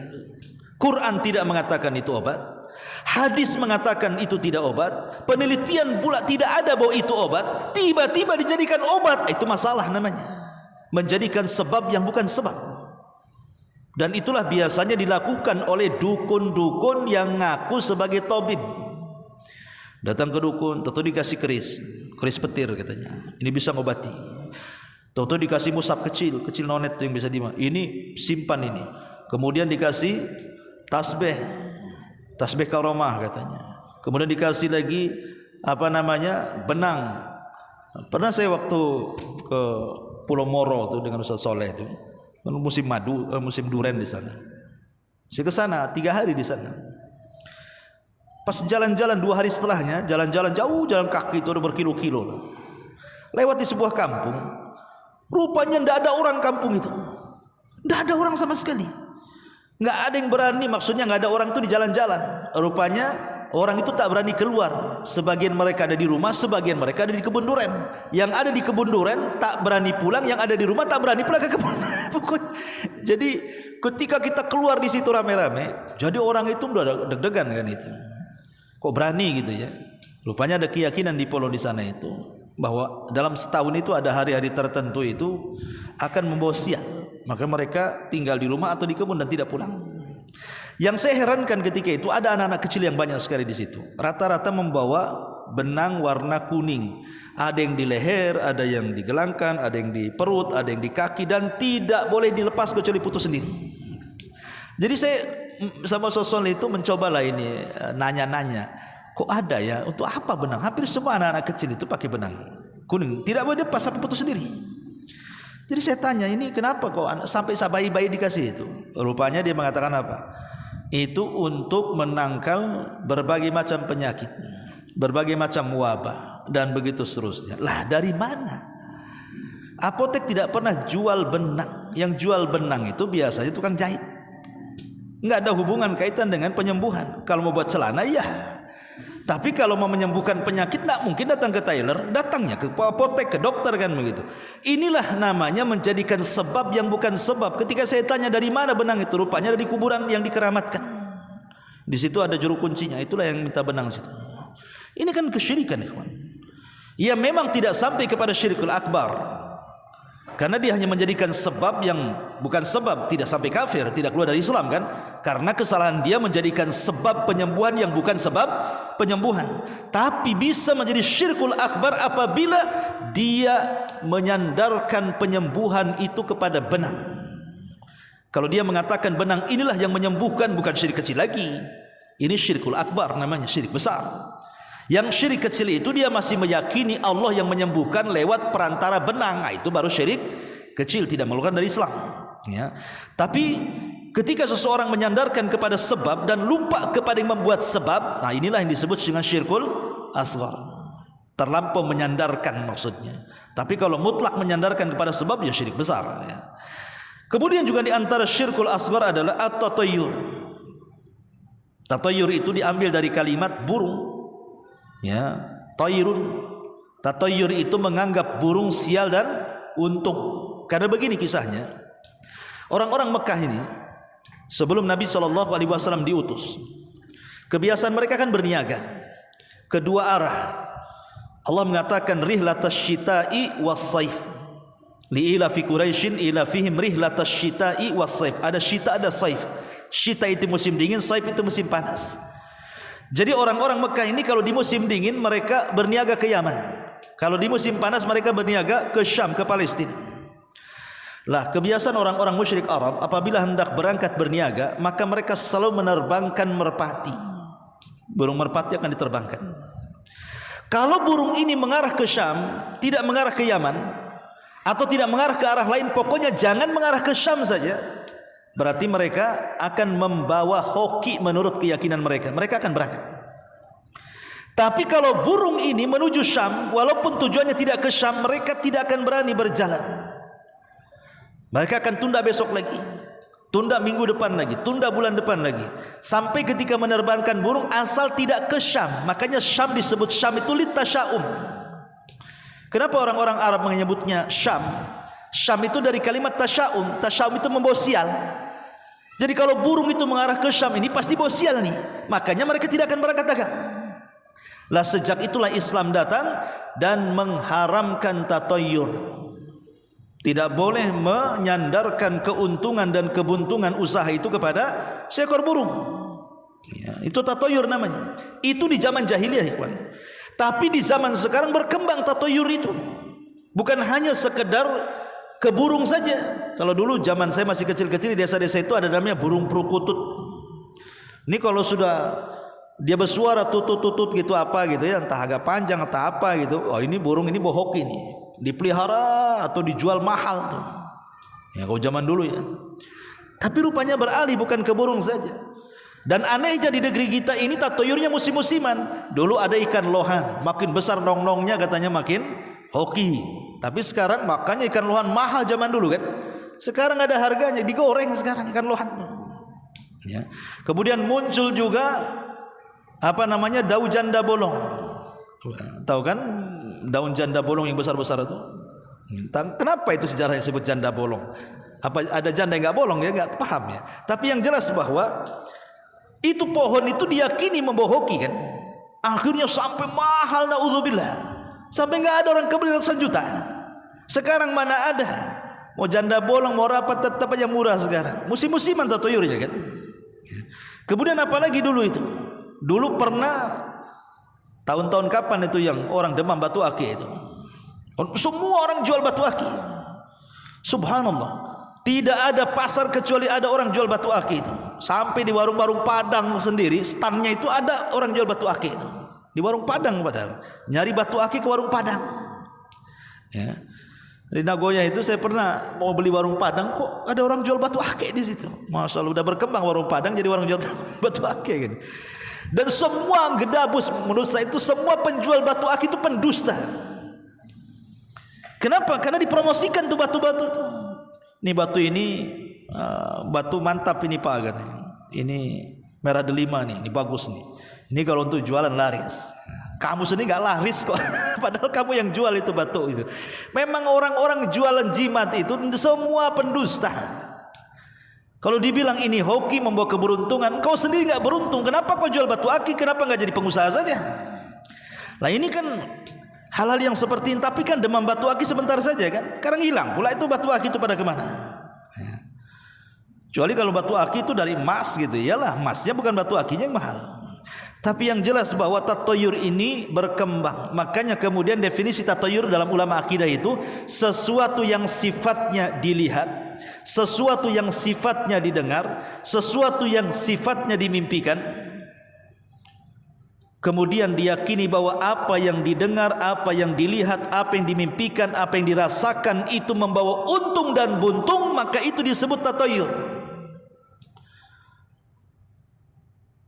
Quran tidak mengatakan itu obat, hadis mengatakan itu tidak obat, penelitian pula tidak ada bahwa itu obat, tiba-tiba dijadikan obat. Itu masalah namanya, menjadikan sebab yang bukan sebab. Dan itulah biasanya dilakukan oleh dukun-dukun yang ngaku sebagai tabib. Datang ke dukun, tentu dikasih keris petir katanya, ini bisa ngobati. Tahu-tahu dikasih musab kecil nonet yang bisa ini simpan ini. Kemudian dikasih tasbih karomah katanya. Kemudian dikasih lagi benang. Pernah saya waktu ke Pulau Moro tuh dengan Ustaz Soleh itu, musim madu, musim duren di sana. Saya ke sana 3 hari di sana. Pas jalan-jalan 2 hari setelahnya, jalan-jalan jauh, jalan kaki itu udah berkilo-kilo. Lewat di sebuah kampung, rupanya tidak ada orang kampung itu. Tidak ada orang sama sekali. Nggak ada yang berani, maksudnya nggak ada orang itu di jalan-jalan. Rupanya orang itu tak berani keluar. Sebagian mereka ada di rumah, sebagian mereka ada di kebun duren. Yang ada di kebun duren tak berani pulang, yang ada di rumah tak berani pulang ke kebun. Jadi ketika kita keluar di situ rame-rame, jadi orang itu udah deg-degan kan itu. Kok berani gitu ya? Rupanya ada keyakinan di Polo di sana itu bahwa dalam setahun itu ada hari-hari tertentu itu akan membawa sial. Maka mereka tinggal di rumah atau di kebun dan tidak pulang. Yang saya herankan ketika itu ada anak-anak kecil yang banyak sekali di situ. Rata-rata membawa benang warna kuning. Ada yang di leher, ada yang di gelangkan, ada yang di perut, ada yang di kaki, dan tidak boleh dilepas kecuali putus sendiri. Jadi saya sama Sosol itu mencobalah ini nanya-nanya, kok ada ya, untuk apa benang? Hampir semua anak-anak kecil itu pakai benang kuning, tidak boleh dilepas sampai putus sendiri. Jadi saya tanya, ini kenapa kok sampai bayi-bayi dikasih itu? Rupanya dia mengatakan apa? Itu untuk menangkal berbagai macam penyakit, berbagai macam wabah, dan begitu seterusnya. Lah dari mana? Apotek tidak pernah jual benang. Yang jual benang itu biasanya tukang jahit. Nggak ada hubungan kaitan dengan penyembuhan. Kalau mau buat celana ya, tapi kalau mau menyembuhkan penyakit nggak mungkin datang ke tailor, datangnya ke apotek, ke dokter kan begitu. Inilah namanya menjadikan sebab yang bukan sebab. Ketika saya tanya dari mana benang itu, rupanya dari kuburan yang dikeramatkan. Di situ ada juru kuncinya, itulah yang minta benang situ. Ini kan kesyirikan, ikhwan. Ya memang tidak sampai kepada syirikul akbar, karena dia hanya menjadikan sebab yang bukan sebab, tidak sampai kafir, tidak keluar dari Islam kan? Karena kesalahan dia menjadikan sebab penyembuhan yang bukan sebab penyembuhan. Tapi bisa menjadi syirkul akbar apabila dia menyandarkan penyembuhan itu kepada benang. Kalau dia mengatakan benang inilah yang menyembuhkan, bukan syirik kecil lagi. Ini syirkul akbar namanya, syirik besar. Yang syirik kecil itu dia masih meyakini Allah yang menyembuhkan lewat perantara benang. Nah, itu baru syirik kecil, tidak mengeluarkan dari Islam ya. Tapi ketika seseorang menyandarkan kepada sebab dan lupa kepada yang membuat sebab, nah inilah yang disebut dengan syirkul asghar. Terlampau menyandarkan maksudnya. Tapi kalau mutlak menyandarkan kepada sebab ya syirik besar ya. Kemudian juga di antara syirkul asghar adalah at-tatayyur. Tatayyur itu diambil dari kalimat burung. Ya, tayrun. Tatayyur itu menganggap burung sial dan untung. Karena begini kisahnya. Orang-orang Mekah ini sebelum Nabi SAW diutus, kebiasaan mereka kan berniaga kedua arah. Allah mengatakan rihlatash syita'i was-saif. Li'ila fi Quraisyin ila fihim rihlatash syita'i was-saif. Ada syita, ada saif. Syita itu musim dingin, saif itu musim panas. Jadi orang-orang Mekah ini kalau di musim dingin mereka berniaga ke Yaman. Kalau di musim panas mereka berniaga ke Syam, ke Palestina. Lah kebiasaan orang-orang musyrik Arab apabila hendak berangkat berniaga, maka mereka selalu menerbangkan merpati. Burung merpati akan diterbangkan. Kalau burung ini mengarah ke Syam, tidak mengarah ke Yaman, atau tidak mengarah ke arah lain, pokoknya jangan mengarah ke Syam saja, berarti mereka akan membawa hoki menurut keyakinan mereka. Mereka akan berangkat. Tapi kalau burung ini menuju Syam, walaupun tujuannya tidak ke Syam, mereka tidak akan berani berjalan. Mereka akan tunda besok lagi, tunda minggu depan lagi, tunda bulan depan lagi, sampai ketika menerbangkan burung asal tidak ke Syam. Makanya Syam disebut Syam itu litasyaum. Kenapa orang-orang Arab menyebutnya Syam? Syam itu dari kalimat tasyaum. Tasyaum itu membawa sial. Jadi kalau burung itu mengarah ke Syam ini pasti bawa sial nih. Makanya mereka tidak akan berangkat dagang. Lah sejak itulah Islam datang dan mengharamkan tatayyur. Tidak boleh menyandarkan keuntungan dan kebuntungan usaha itu kepada seekor burung ya, itu tatayyur namanya. Itu di zaman jahiliyah, ikhwan. Tapi di zaman sekarang berkembang tatayyur itu. Bukan hanya sekedar ke burung saja. Kalau dulu zaman saya masih kecil-kecil di desa-desa itu ada namanya burung perukutut. Ini kalau sudah dia bersuara tutut-tutut gitu apa gitu ya, entah agak panjang atau apa gitu. Oh ini burung ini bohok ini. Dipelihara atau dijual mahal tuh. Ya kalau zaman dulu ya. Tapi rupanya beralih bukan ke burung saja. Dan anehnya di negeri kita ini tatoyurnya musim-musiman. Dulu ada ikan lohan, makin besar nong-nongnya katanya makin hoki. Tapi sekarang makanya ikan lohan mahal zaman dulu kan. Sekarang ada harganya, digoreng sekarang ikan lohan tuh. Ya. Kemudian muncul juga apa namanya daun janda bolong. Tahu kan daun janda bolong yang besar-besar itu? Kenapa itu sejarahnya disebut janda bolong? Apa ada janda yang nggak bolong ya? Nggak paham ya. Tapi yang jelas bahwa itu pohon itu diyakini membohoki kan. Akhirnya sampai mahal, naudzubillah. Sampai nggak ada orang kebeli ratusan juta. Sekarang mana ada? Mau janda bolong, mau rapat tetap aja murah sekarang. Musim-musiman tatoyurnya kan. Kemudian apalagi dulu itu? Dulu pernah tahun-tahun kapan itu yang orang demam batu akik itu? Semua orang jual batu akik. Subhanallah. Tidak ada pasar kecuali ada orang jual batu akik itu. Sampai di warung-warung Padang sendiri, standnya itu ada orang jual batu akik itu. Di warung Padang padahal. Nyari batu akik ke warung Padang. Ya. Di Nagoya itu saya pernah mau beli warung Padang, kok ada orang jual batu akik di situ. Masya Allah, udah berkembang warung Padang jadi orang jual batu akik gitu. Dan semua gedabus, menurut saya itu semua penjual batu akik itu pendusta. Kenapa? Karena dipromosikan tuh batu-batu tuh. Ini batu ini batu mantap ini Pak katanya. Ini merah delima nih, ini bagus nih. Ini kalau untuk jualan laris. Kamu sendiri nggak laris kok. Padahal kamu yang jual itu batu itu. Memang orang-orang jualan jimat itu semua pendusta. Kalau dibilang ini hoki membawa keberuntungan, kau sendiri nggak beruntung. Kenapa kau jual batu akik? Kenapa nggak jadi pengusaha saja? Nah ini kan hal-hal yang seperti ini. Tapi kan demam batu akik sebentar saja kan. Sekarang hilang pula itu batu akik itu pada kemana? Kecuali kalau batu akik itu dari emas gitu. Iyalah emasnya bukan batu akiknya yang mahal. Tapi yang jelas bahwa tatoyur ini berkembang. Makanya kemudian definisi tatoyur dalam ulama akidah itu sesuatu yang sifatnya dilihat, sesuatu yang sifatnya didengar, sesuatu yang sifatnya dimimpikan. Kemudian diyakini bahwa apa yang didengar, apa yang dilihat, apa yang dimimpikan, apa yang dirasakan itu membawa untung dan buntung, maka itu disebut tatoyur.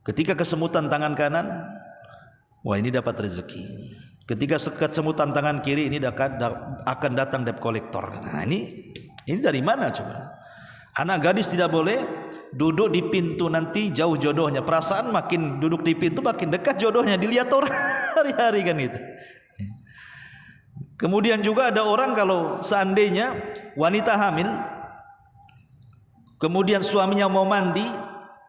Ketika kesemutan tangan kanan, wah ini dapat rezeki. Ketika kesemutan tangan kiri, ini akan datang debt collector. Nah ini dari mana coba? Anak gadis tidak boleh duduk di pintu, nanti jauh jodohnya. Perasaan makin duduk di pintu makin dekat jodohnya, dilihat orang hari-hari kan itu. Kemudian juga ada orang kalau seandainya wanita hamil, kemudian suaminya mau mandi,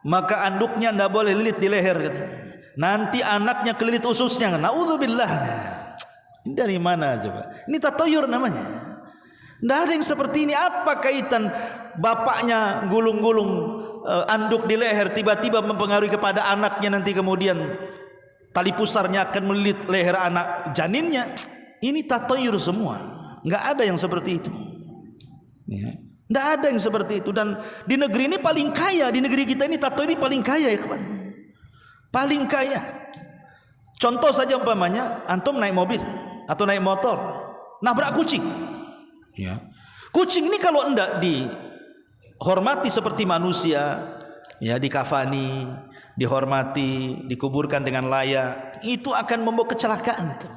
maka anduknya tidak boleh lilit di leher katanya. Nanti anaknya kelilit ususnya. Naudzubillah. Ini dari mana coba? Ini tatoyur namanya. Tidak ada yang seperti ini. Apa kaitan bapaknya gulung-gulung anduk di leher tiba-tiba mempengaruhi kepada anaknya, nanti kemudian tali pusarnya akan melilit leher anak janinnya? Ini tatoyur semua. Nggak ada yang seperti itu. Ya. Tidak ada yang seperti itu. Dan di negeri ini paling kaya. Di negeri kita ini tato ini paling kaya ya kawan. Paling kaya. Contoh saja umpamanya antum naik mobil atau naik motor, nabrak kucing. Ya. Kucing ini kalau tidak dihormati seperti manusia, ya dikafani, dihormati, dikuburkan dengan layak, itu akan membawa kecelakaan itu.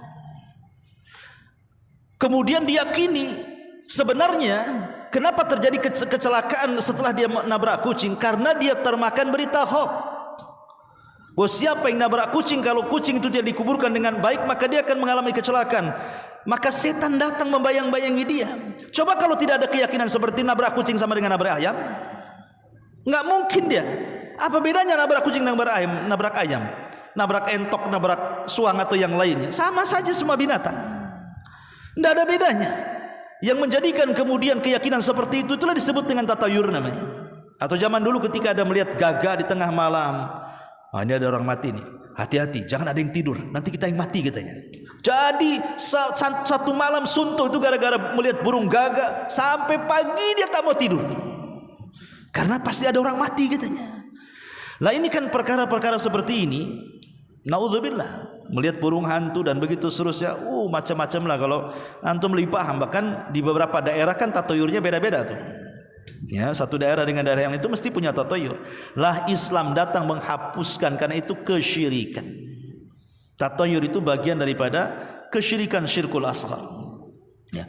Kemudian diyakini sebenarnya kenapa terjadi kecelakaan setelah dia nabrak kucing? Karena dia termakan berita hoax. Bahwa siapa yang nabrak kucing, kalau kucing itu tidak dikuburkan dengan baik, maka dia akan mengalami kecelakaan. Maka setan datang membayang-bayangi dia. Coba kalau tidak ada keyakinan seperti nabrak kucing sama dengan nabrak ayam, nggak mungkin dia. Apa bedanya nabrak kucing dengan nabrak ayam? Nabrak ayam, nabrak entok, nabrak suang atau yang lainnya, sama saja semua binatang. Tidak ada bedanya. Yang menjadikan kemudian keyakinan seperti itu itulah disebut dengan tatayur namanya. Atau zaman dulu ketika ada melihat gagak di tengah malam, ini ada orang mati nih, hati-hati jangan ada yang tidur, nanti kita yang mati katanya. Jadi satu malam suntuk itu gara-gara melihat burung gagak, sampai pagi dia tak mau tidur karena pasti ada orang mati katanya. Lah ini kan perkara-perkara seperti ini, naudzubillah, melihat burung hantu dan begitu seterusnya, macam-macam lah. Kalau antum lebih paham, bahkan di beberapa daerah kan tatayurnya beda-beda tuh. Ya, satu daerah dengan daerah yang itu mesti punya tatayur. Lah Islam datang menghapuskan karena itu kesyirikan. Tatayur itu bagian daripada kesyirikan syirkul asghar. Ya.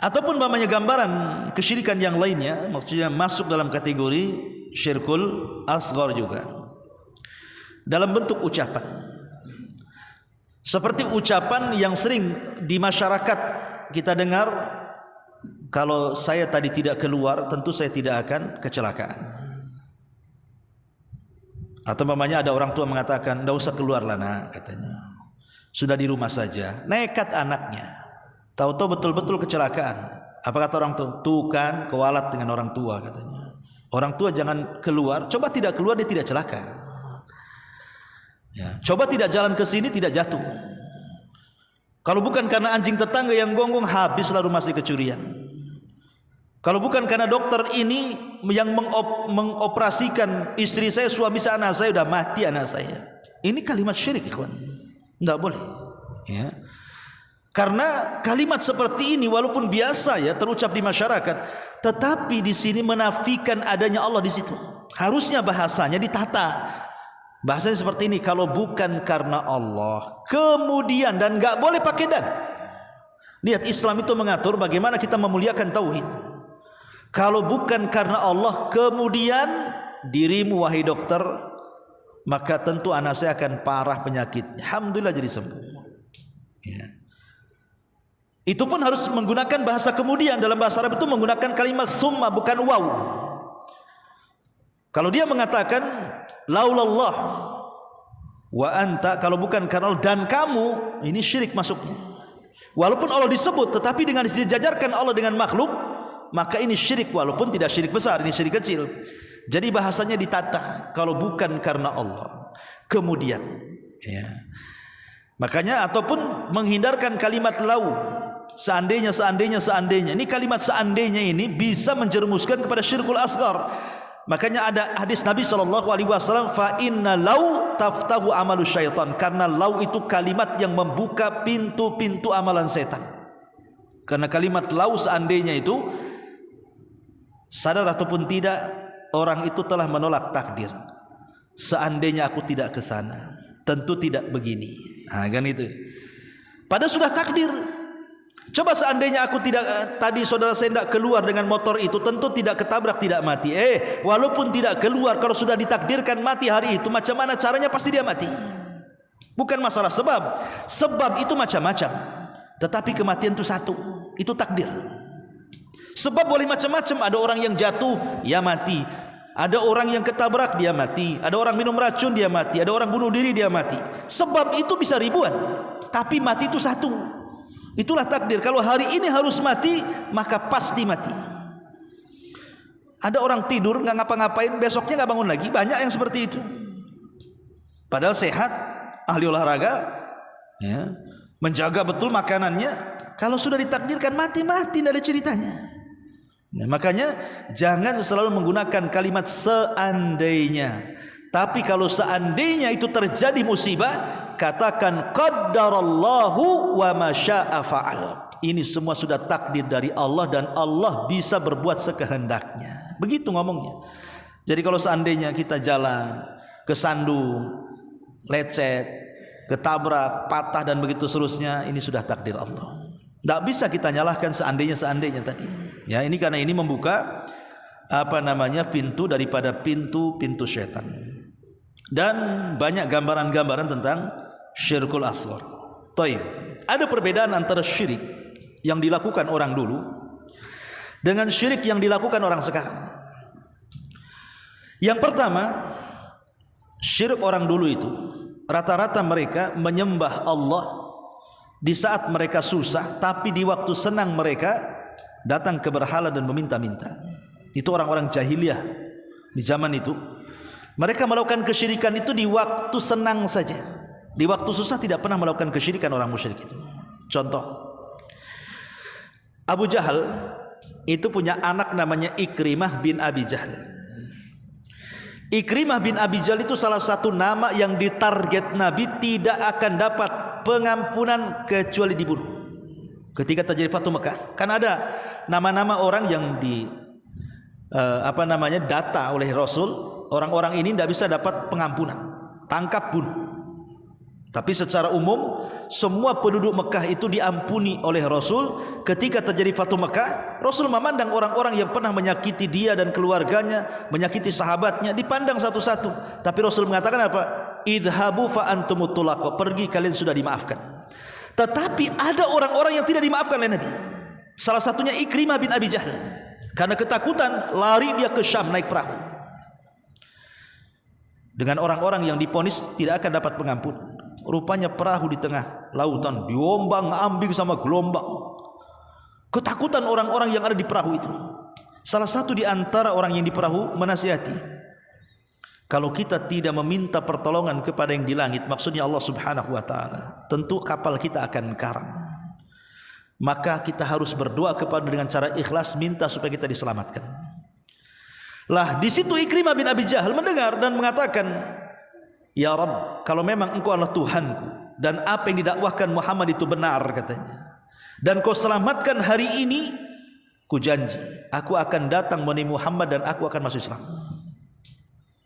Ataupun namanya gambaran kesyirikan yang lainnya, maksudnya masuk dalam kategori syirkul asghar juga. Dalam bentuk ucapan. Seperti ucapan yang sering di masyarakat kita dengar, kalau saya tadi tidak keluar, tentu saya tidak akan kecelakaan. Atau umpamanya ada orang tua mengatakan, "Enggak usah keluarlah nak," katanya. Sudah di rumah saja. Nekat anaknya. Tahu-tahu betul-betul kecelakaan. Apa kata orang tua? Tuh kan kewalat dengan orang tua katanya. Orang tua jangan keluar, coba tidak keluar dia tidak celaka. Ya, coba tidak jalan ke sini tidak jatuh. Kalau bukan karena anjing tetangga yang gonggong, habislah rumah si kecurian. Kalau bukan karena dokter ini yang mengoperasikan istri saya, suami saya, anak saya, sudah mati anak saya. Ini kalimat syirik, ikhwan. Tidak boleh. Ya. Karena kalimat seperti ini walaupun biasa ya terucap di masyarakat, tetapi di sini menafikan adanya Allah di situ. Harusnya bahasanya ditata. Bahasanya seperti ini, kalau bukan karena Allah, kemudian, dan enggak boleh pakai dan. Lihat, Islam itu mengatur bagaimana kita memuliakan tauhid. Kalau bukan karena Allah, kemudian dirimu wahai dokter, maka tentu anak saya akan parah penyakitnya. Alhamdulillah jadi sembuh. Ya. Itu pun harus menggunakan bahasa kemudian. Dalam bahasa Arab itu menggunakan kalimat summa, bukan waw. Kalau dia mengatakan laulallah wa anta, kalau bukan karena Allah dan kamu, ini syirik masuknya. Walaupun Allah disebut, tetapi dengan disejajarkan Allah dengan makhluk, maka ini syirik, walaupun tidak syirik besar, ini syirik kecil. Jadi bahasanya ditata, kalau bukan karena Allah, kemudian ya. Makanya ataupun menghindarkan kalimat lau, seandainya. Ini kalimat seandainya ini bisa menjerumuskan kepada syirkul asghar. Makanya ada hadis Nabi SAW, fa inna lau taftahu amalu syaitan, karena lau itu kalimat yang membuka pintu-pintu amalan setan. Karena kalimat lau seandainya itu, sadar ataupun tidak, orang itu telah menolak takdir. Seandainya aku tidak ke sana, tentu tidak begini. Nah, kan itu. Padahal sudah takdir. Coba seandainya aku tidak, tadi saudara saya tidak keluar dengan motor itu, tentu tidak ketabrak, tidak mati. Walaupun tidak keluar, kalau sudah ditakdirkan mati hari itu, macam mana caranya pasti dia mati. Bukan masalah sebab. Sebab itu macam-macam, tetapi kematian itu satu, itu takdir. Sebab boleh macam-macam. Ada orang yang jatuh, ya mati. Ada orang yang ketabrak, dia mati. Ada orang minum racun, dia mati. Ada orang bunuh diri, dia mati. Sebab itu bisa ribuan, tapi mati itu satu. Itulah takdir. Kalau hari ini harus mati, maka pasti mati. Ada orang tidur nggak ngapa-ngapain, besoknya nggak bangun lagi. Banyak yang seperti itu. Padahal sehat, ahli olahraga, ya, menjaga betul makanannya. Kalau sudah ditakdirkan mati, tidak ada ceritanya. Nah, makanya jangan selalu menggunakan kalimat seandainya. Tapi kalau seandainya itu terjadi musibah, katakan qaddarallahu wa ma syaa fa'al. Ini semua sudah takdir dari Allah dan Allah bisa berbuat sekehendaknya. Begitu ngomongnya. Jadi kalau seandainya kita jalan kesandung, lecet, ketabrak, patah dan begitu seterusnya, ini sudah takdir Allah. Tidak bisa kita nyalahkan seandainya tadi. Ya, ini karena ini membuka pintu daripada pintu syaitan. Dan banyak gambaran-gambaran tentang syirkul asghar. Taib. Ada perbedaan antara syirik yang dilakukan orang dulu dengan syirik yang dilakukan orang sekarang. Yang pertama, syirik orang dulu itu rata-rata mereka menyembah Allah di saat mereka susah, tapi di waktu senang mereka datang ke berhala dan meminta-minta. Itu orang-orang jahiliyah di zaman itu. Mereka melakukan kesyirikan itu di waktu senang saja. Di waktu susah tidak pernah melakukan kesyirikan orang musyrik itu. Contoh, Abu Jahal itu punya anak namanya Ikrimah bin Abi Jahal. Ikrimah bin Abi Jahal itu salah satu nama yang ditarget Nabi tidak akan dapat pengampunan kecuali dibunuh. Ketika terjadi Fatu Mekah, kan ada nama-nama orang yang data oleh Rasul, orang-orang ini tidak bisa dapat pengampunan, tangkap bunuh. Tapi secara umum semua penduduk Mekah itu diampuni oleh Rasul. Ketika terjadi Fathu Mekah, Rasul memandang orang-orang yang pernah menyakiti dia dan keluarganya, menyakiti sahabatnya, dipandang satu-satu. Tapi Rasul mengatakan apa? Idhabu fa antumut tulaqo, pergi kalian sudah dimaafkan. Tetapi ada orang-orang yang tidak dimaafkan oleh Nabi. Salah satunya Ikrimah bin Abi Jahl. Karena ketakutan lari dia ke Syam naik perahu. Dengan orang-orang yang diponis tidak akan dapat pengampunan. Rupanya perahu di tengah lautan diombang-ambing sama gelombang. Ketakutan orang-orang yang ada di perahu itu. Salah satu di antara orang yang di perahu menasihati, kalau kita tidak meminta pertolongan kepada yang di langit, maksudnya Allah Subhanahu wa taala, tentu kapal kita akan karam. Maka kita harus berdoa kepada dengan cara ikhlas, minta supaya kita diselamatkan. Lah di situ Ikrimah bin Abi Jahl mendengar dan mengatakan, ya Rabb, kalau memang engkau adalah Tuhanku dan apa yang didakwahkan Muhammad itu benar katanya, dan kau selamatkan hari ini, ku janji aku akan datang menemui Muhammad dan aku akan masuk Islam.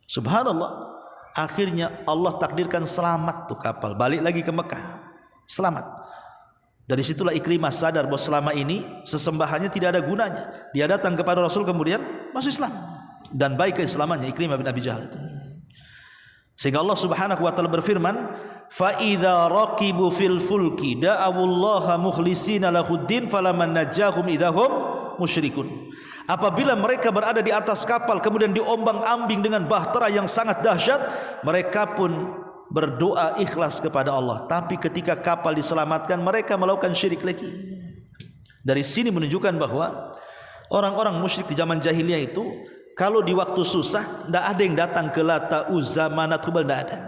Subhanallah, akhirnya Allah takdirkan selamat tuh kapal, balik lagi ke Mekah, selamat. Dari situlah Ikrimah sadar bahwa selama ini sesembahannya tidak ada gunanya. Dia datang kepada Rasul kemudian masuk Islam, dan baik keislamannya Ikrimah bin Abi Jahl itu. Sehingga Allah Subhanahu wa taala berfirman, fa idza raqibu fil fulki da'awullaha mukhlishina lahuddin falaman najahum idahum musyrikun. Apabila mereka berada di atas kapal kemudian diombang-ambing dengan bahtera yang sangat dahsyat, mereka pun berdoa ikhlas kepada Allah. Tapi ketika kapal diselamatkan, mereka melakukan syirik lagi. Dari sini menunjukkan bahwa orang-orang musyrik di zaman jahiliyah itu, kalau di waktu susah, tidak ada yang datang ke Lata, Uzza, Manat, Hubal, tidak ada.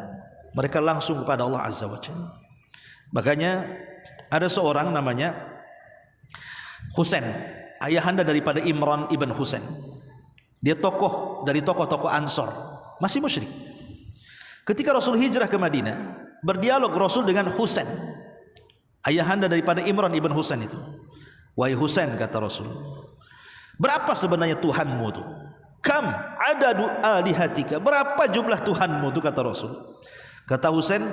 Mereka langsung kepada Allah Azza wa Jalla. Makanya ada seorang namanya Husain, ayahanda daripada Imran ibn Husain. Dia tokoh dari tokoh-tokoh Ansor, masih musyrik. Ketika Rasul hijrah ke Madinah, berdialog Rasul dengan Husain, ayahanda daripada Imran ibn Husain itu. Wahai Husain, kata Rasul, berapa sebenarnya Tuhanmu itu? Kam adadu alihatika, berapa jumlah Tuhanmu itu, kata Rasul. Kata Husain,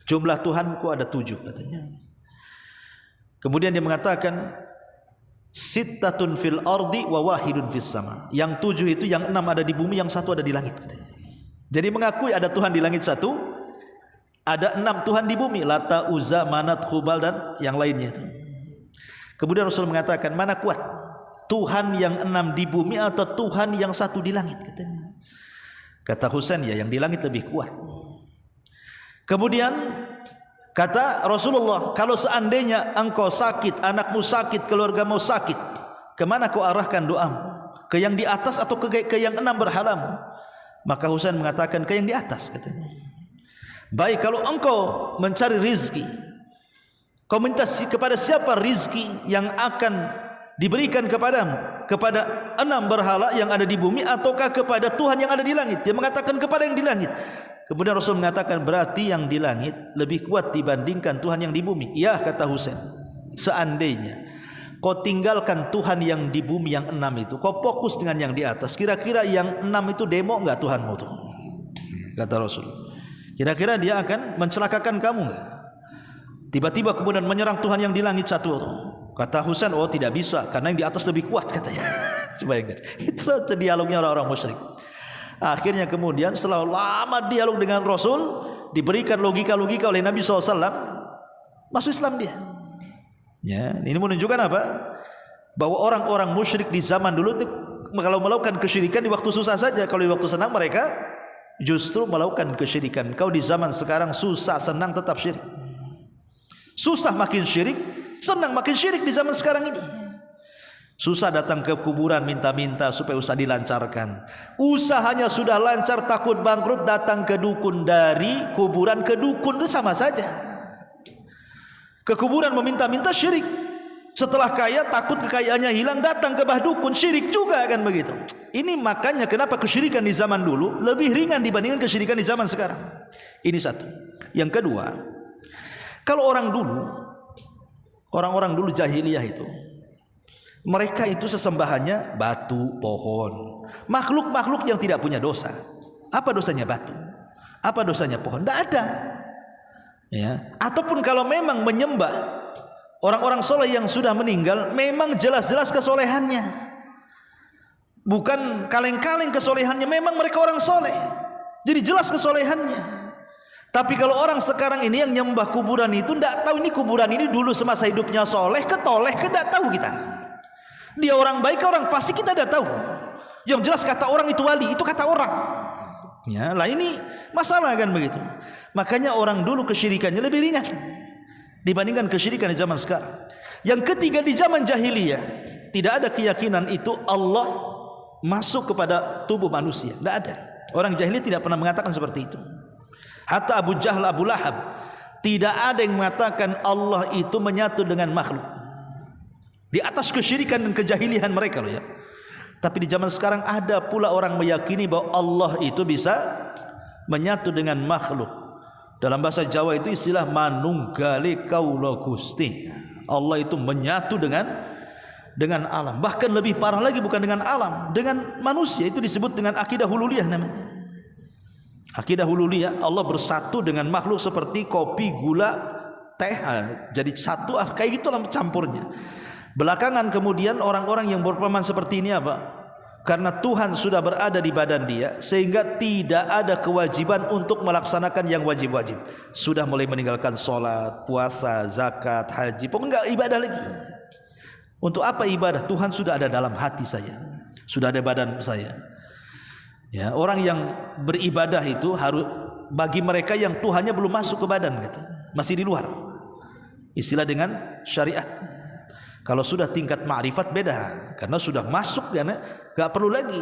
jumlah Tuhanku ada 7 katanya. Kemudian dia mengatakan, sittatun fil ardi wa wahidun fis sama. Yang 7 itu, yang 6 ada di bumi, yang 1 ada di langit katanya. Jadi mengakui ada Tuhan di langit 1, ada 6 Tuhan di bumi, Lata, Uzza, Manat, Hubal dan yang lainnya itu. Kemudian Rasul mengatakan, mana kuat? Tuhan yang 6 di bumi atau Tuhan yang 1 di langit katanya. Kata Husain, ya yang di langit lebih kuat. Kemudian kata Rasulullah, kalau seandainya engkau sakit, anakmu sakit, keluargamu sakit, kemana kau arahkan doamu? Ke yang di atas atau ke yang 6 berhalamu? Maka Husain mengatakan, ke yang di atas katanya. Baik, kalau engkau mencari rizki, kau minta kepada siapa rizki yang akan diberikan kepadamu? Kepada 6 berhala yang ada di bumi ataukah kepada Tuhan yang ada di langit? Dia mengatakan kepada yang di langit. Kemudian Rasul mengatakan, berarti yang di langit lebih kuat dibandingkan Tuhan yang di bumi. Ya, kata Husain, seandainya kau tinggalkan Tuhan yang di bumi yang 6 itu, kau fokus dengan yang di atas, kira-kira yang 6 itu demo enggak Tuhanmu tuh? Kata Rasul, kira-kira dia akan mencelakakan kamu enggak? Tiba-tiba kemudian menyerang Tuhan yang di langit 1 tuh. Kata Husain, oh tidak bisa, karena yang di atas lebih kuat katanya. Coba ingat, itulah dialognya orang-orang musyrik. Akhirnya kemudian setelah lama dialog dengan Rasul, diberikan logika-logika oleh Nabi SAW, masuk Islam dia. Ya, ini menunjukkan apa? Bahwa orang-orang musyrik di zaman dulu itu kalau melakukan kesyirikan di waktu susah saja, kalau di waktu senang mereka justru melakukan kesyirikan. Kau di zaman sekarang susah senang tetap syirik. Susah makin syirik, senang makin syirik di zaman sekarang ini. Susah datang ke kuburan minta-minta supaya usaha dilancarkan. Usahanya sudah lancar, takut bangkrut, datang ke dukun, dari kuburan ke dukun itu sama saja. Ke kuburan meminta-minta syirik. Setelah kaya takut kekayaannya hilang, datang ke bah dukun, syirik juga kan begitu. Ini makanya kenapa kesyirikan di zaman dulu lebih ringan dibandingkan kesyirikan di zaman sekarang. Ini satu. Yang kedua, kalau orang dulu jahiliyah itu, Mereka itu sesembahannya batu, pohon, makhluk-makhluk yang tidak punya dosa. Apa dosanya batu? Apa dosanya pohon? Tidak ada. Ya. Ataupun kalau memang menyembah orang-orang soleh yang sudah meninggal, memang jelas-jelas kesolehannya, bukan kaleng-kaleng kesolehannya. Memang mereka orang soleh, jadi jelas kesolehannya. Tapi kalau orang sekarang ini yang nyembah kuburan itu tidak tahu ini kuburan ini dulu semasa hidupnya soleh, ketoleh, tidak tahu kita. Dia orang baik, orang fasik, kita tidak tahu. Yang jelas kata orang itu wali, itu kata orang. Ya, lah ini masalah kan begitu. Makanya orang dulu kesyirikannya lebih ringan dibandingkan kesyirikan di zaman sekarang. Yang ketiga, di zaman jahiliyah tidak ada keyakinan itu Allah masuk kepada tubuh manusia. Tidak ada. Orang jahiliyah tidak pernah mengatakan seperti itu. Hatta Abu Jahal, Abu Lahab, tidak ada yang mengatakan Allah itu menyatu dengan makhluk. Di atas kesyirikan dan kejahilian mereka loh ya. Tapi di zaman sekarang ada pula orang meyakini bahwa Allah itu bisa menyatu dengan makhluk. Dalam bahasa Jawa itu istilah manunggali kaula Gusti. Allah itu menyatu dengan alam. Bahkan lebih parah lagi, bukan dengan alam, dengan manusia. Itu disebut dengan akidah hululiyah namanya. Akidah hululiyah, Allah bersatu dengan makhluk seperti kopi, gula, teh, jadi satu, kayak gitu lah campurnya. Belakangan kemudian orang-orang yang berpemahaman seperti ini apa? Karena Tuhan sudah berada di badan dia, sehingga tidak ada kewajiban untuk melaksanakan yang wajib-wajib. Sudah mulai meninggalkan sholat, puasa, zakat, haji, pokoknya enggak ibadah lagi. Untuk apa ibadah? Tuhan sudah ada dalam hati saya, sudah ada badan saya. Ya, orang yang beribadah itu harus bagi mereka yang Tuhannya belum masuk ke badan, gitu, masih di luar. Istilah dengan syariat. Kalau sudah tingkat ma'rifat beda, karena sudah masuk kan, enggak perlu lagi.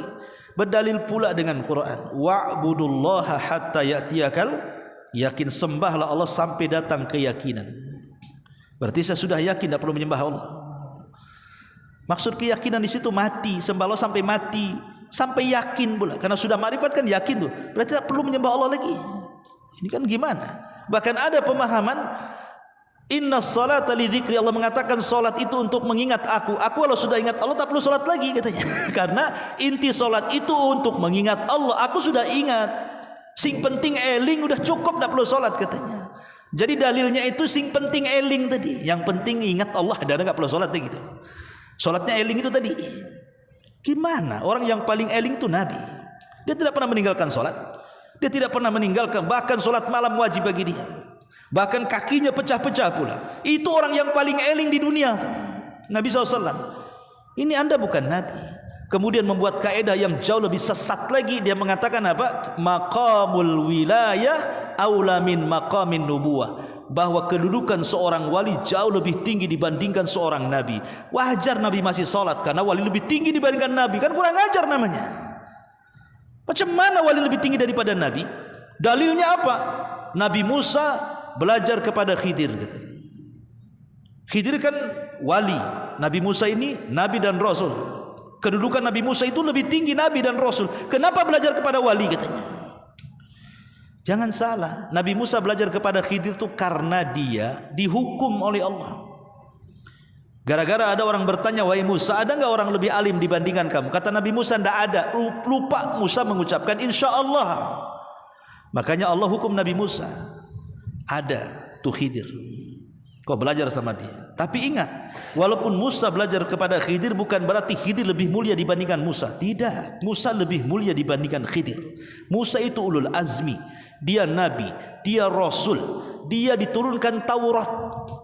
Berdalil pula dengan Quran, wa'budullaha hatta ya'tiyakal yakin, sembahlah Allah sampai datang keyakinan. Berarti saya sudah yakin, tidak perlu menyembah Allah. Maksud keyakinan di situ mati, sembah Allah sampai mati, sampai yakin pula. Karena sudah ma'rifat kan yakin tuh. Berarti tidak perlu menyembah Allah lagi. Ini kan gimana? Bahkan ada pemahaman inna salata li dzikri, Allah mengatakan salat itu untuk mengingat aku. Aku kalau sudah ingat Allah tak perlu salat lagi katanya. Karena inti salat itu untuk mengingat Allah. Aku sudah ingat. Sing penting eling udah cukup, tak perlu salat katanya. Jadi dalilnya itu sing penting eling tadi. Yang penting ingat Allah, dan enggak perlu salat gitu. Salatnya eling itu tadi. Gimana? Orang yang paling eling itu Nabi. Dia tidak pernah meninggalkan salat. Dia tidak pernah meninggalkan, bahkan salat malam wajib bagi dia. Bahkan kakinya pecah-pecah pula. Itu orang yang paling eling di dunia, Nabi SAW. Ini Anda bukan Nabi. Kemudian membuat kaedah yang jauh lebih sesat lagi. Dia mengatakan apa? Maqamul wilayah aula min maqamin nubuwah. Bahwa kedudukan seorang wali jauh lebih tinggi dibandingkan seorang nabi. Wajar Nabi masih sholat, karena wali lebih tinggi dibandingkan nabi. Kan kurang ajar namanya. Macam mana wali lebih tinggi daripada nabi? Dalilnya apa? Nabi Musa belajar kepada Khidir, gitu. Khidir kan wali, Nabi Musa ini nabi dan rasul. Kedudukan Nabi Musa itu lebih tinggi nabi dan rasul. Kenapa belajar kepada wali katanya? Jangan salah, Nabi Musa belajar kepada Khidir itu karena dia dihukum oleh Allah. Gara-gara ada orang bertanya, wahai Musa, ada enggak orang lebih alim dibandingkan kamu? Kata Nabi Musa, enggak ada. Lupa Musa mengucapkan insya Allah. Makanya Allah hukum Nabi Musa. Ada tuh Khidir, kau belajar sama dia. Tapi ingat, walaupun Musa belajar kepada Khidir, bukan berarti Khidir lebih mulia dibandingkan Musa. Tidak, Musa lebih mulia dibandingkan Khidir. Musa itu ulul azmi, dia nabi, dia rasul, dia diturunkan Taurat.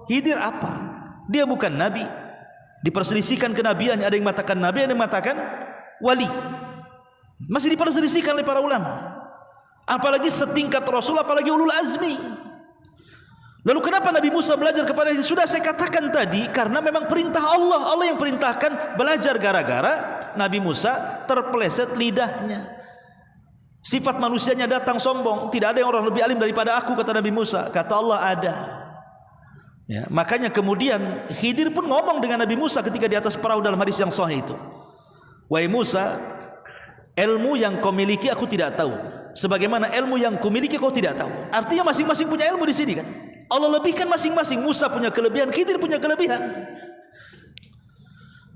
Khidir apa? Dia bukan nabi. Diperselisihkan kenabiannya, ada yang mengatakan nabi, ada yang mengatakan wali. Masih diperselisihkan oleh para ulama. Apalagi setingkat rasul, apalagi ulul azmi. Lalu kenapa Nabi Musa belajar kepada dia? Sudah saya katakan tadi, karena memang perintah Allah. Allah yang perintahkan belajar, gara-gara Nabi Musa terpeleset lidahnya. Sifat manusianya datang sombong. Tidak ada yang orang lebih alim daripada aku, kata Nabi Musa. Kata Allah, ada. Ya, makanya kemudian Khidir pun ngomong dengan Nabi Musa ketika di atas perahu dalam hadis yang sahih itu. Wahai Musa, ilmu yang kau miliki aku tidak tahu, sebagaimana ilmu yang kau miliki kau tidak tahu. Artinya masing-masing punya ilmu di sini kan. Allah lebihkan masing-masing. Musa punya kelebihan, Khidir punya kelebihan.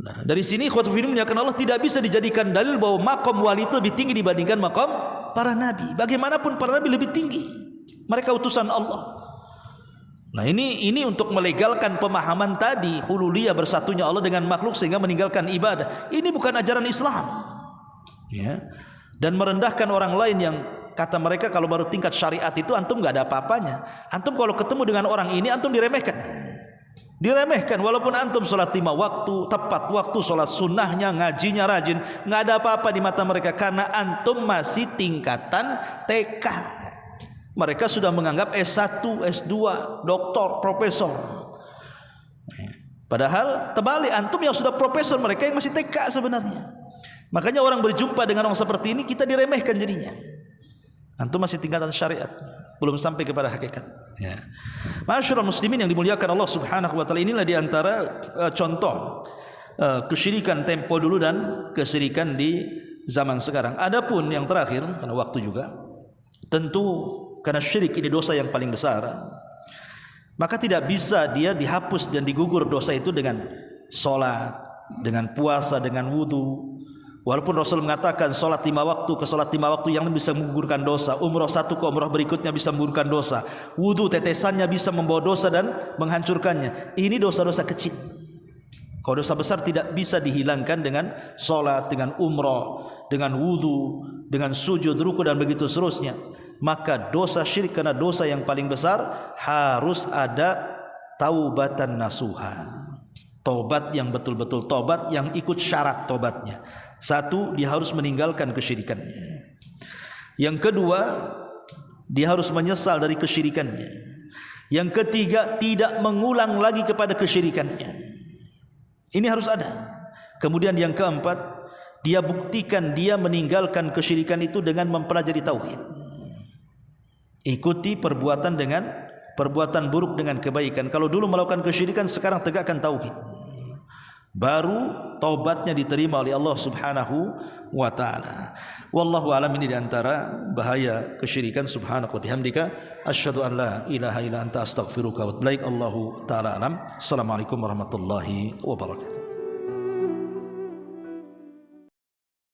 Nah, dari sini ikhwatul fillah muliakan Allah, tidak bisa dijadikan dalil bahwa maqam wali itu lebih tinggi dibandingkan maqam para nabi. Bagaimanapun para nabi lebih tinggi. Mereka utusan Allah. Nah, ini untuk melegalkan pemahaman tadi, hululiyah, bersatunya Allah dengan makhluk sehingga meninggalkan ibadah. Ini bukan ajaran Islam. Ya. Dan merendahkan orang lain yang kata mereka kalau baru tingkat syariat itu antum enggak ada apa-apanya. Antum kalau ketemu dengan orang ini antum diremehkan. Diremehkan walaupun antum salat 5 waktu, tepat waktu salat sunnahnya, ngajinya rajin, enggak ada apa-apa di mata mereka karena antum masih tingkatan TK. Mereka sudah menganggap S1, S2, doktor, profesor. Padahal terbalik, antum yang sudah profesor, mereka yang masih TK sebenarnya. Makanya orang berjumpa dengan orang seperti ini kita diremehkan jadinya. Antum masih tingkatan syariat, belum sampai kepada hakikat. Ya. Ma'asyiral muslimin yang dimuliakan Allah Subhanahu wa taala, inilah di antara contoh kesyirikan tempo dulu dan kesyirikan di zaman sekarang. Adapun yang terakhir, karena waktu juga, tentu karena syirik ini dosa yang paling besar, maka tidak bisa dia dihapus dan digugur dosa itu dengan sholat, dengan puasa, dengan wudu. Walaupun Rasul mengatakan sholat 5 waktu ke sholat 5 waktu yang bisa menggugurkan dosa, umrah satu ke umrah berikutnya bisa menggugurkan dosa, wudu tetesannya bisa membawa dosa dan menghancurkannya. Ini dosa-dosa kecil. Kalau dosa besar tidak bisa dihilangkan dengan sholat, dengan umrah, dengan wudu, dengan sujud, ruku dan begitu seterusnya. Maka dosa syirik karena dosa yang paling besar harus ada taubatan nasuha. Tobat yang betul-betul tobat yang ikut syarat tobatnya. Satu, dia harus meninggalkan kesyirikannya. Yang kedua, dia harus menyesal dari kesyirikannya. Yang ketiga, tidak mengulang lagi kepada kesyirikannya. Ini harus ada. Kemudian yang keempat, dia buktikan dia meninggalkan kesyirikan itu dengan mempelajari tauhid. Ikuti perbuatan buruk dengan kebaikan. Kalau dulu melakukan kesyirikan, sekarang tegakkan tauhid. Baru taubatnya diterima oleh Allah Subhanahu wa taala. Wallahu alam, ini di antara bahaya kesyirikan. Subhanaka wa bihamdika asyhadu an la ilaha illa anta astaghfiruka wa atubu ilaik. Allahu taala alam. Assalamualaikum warahmatullahi wabarakatuh.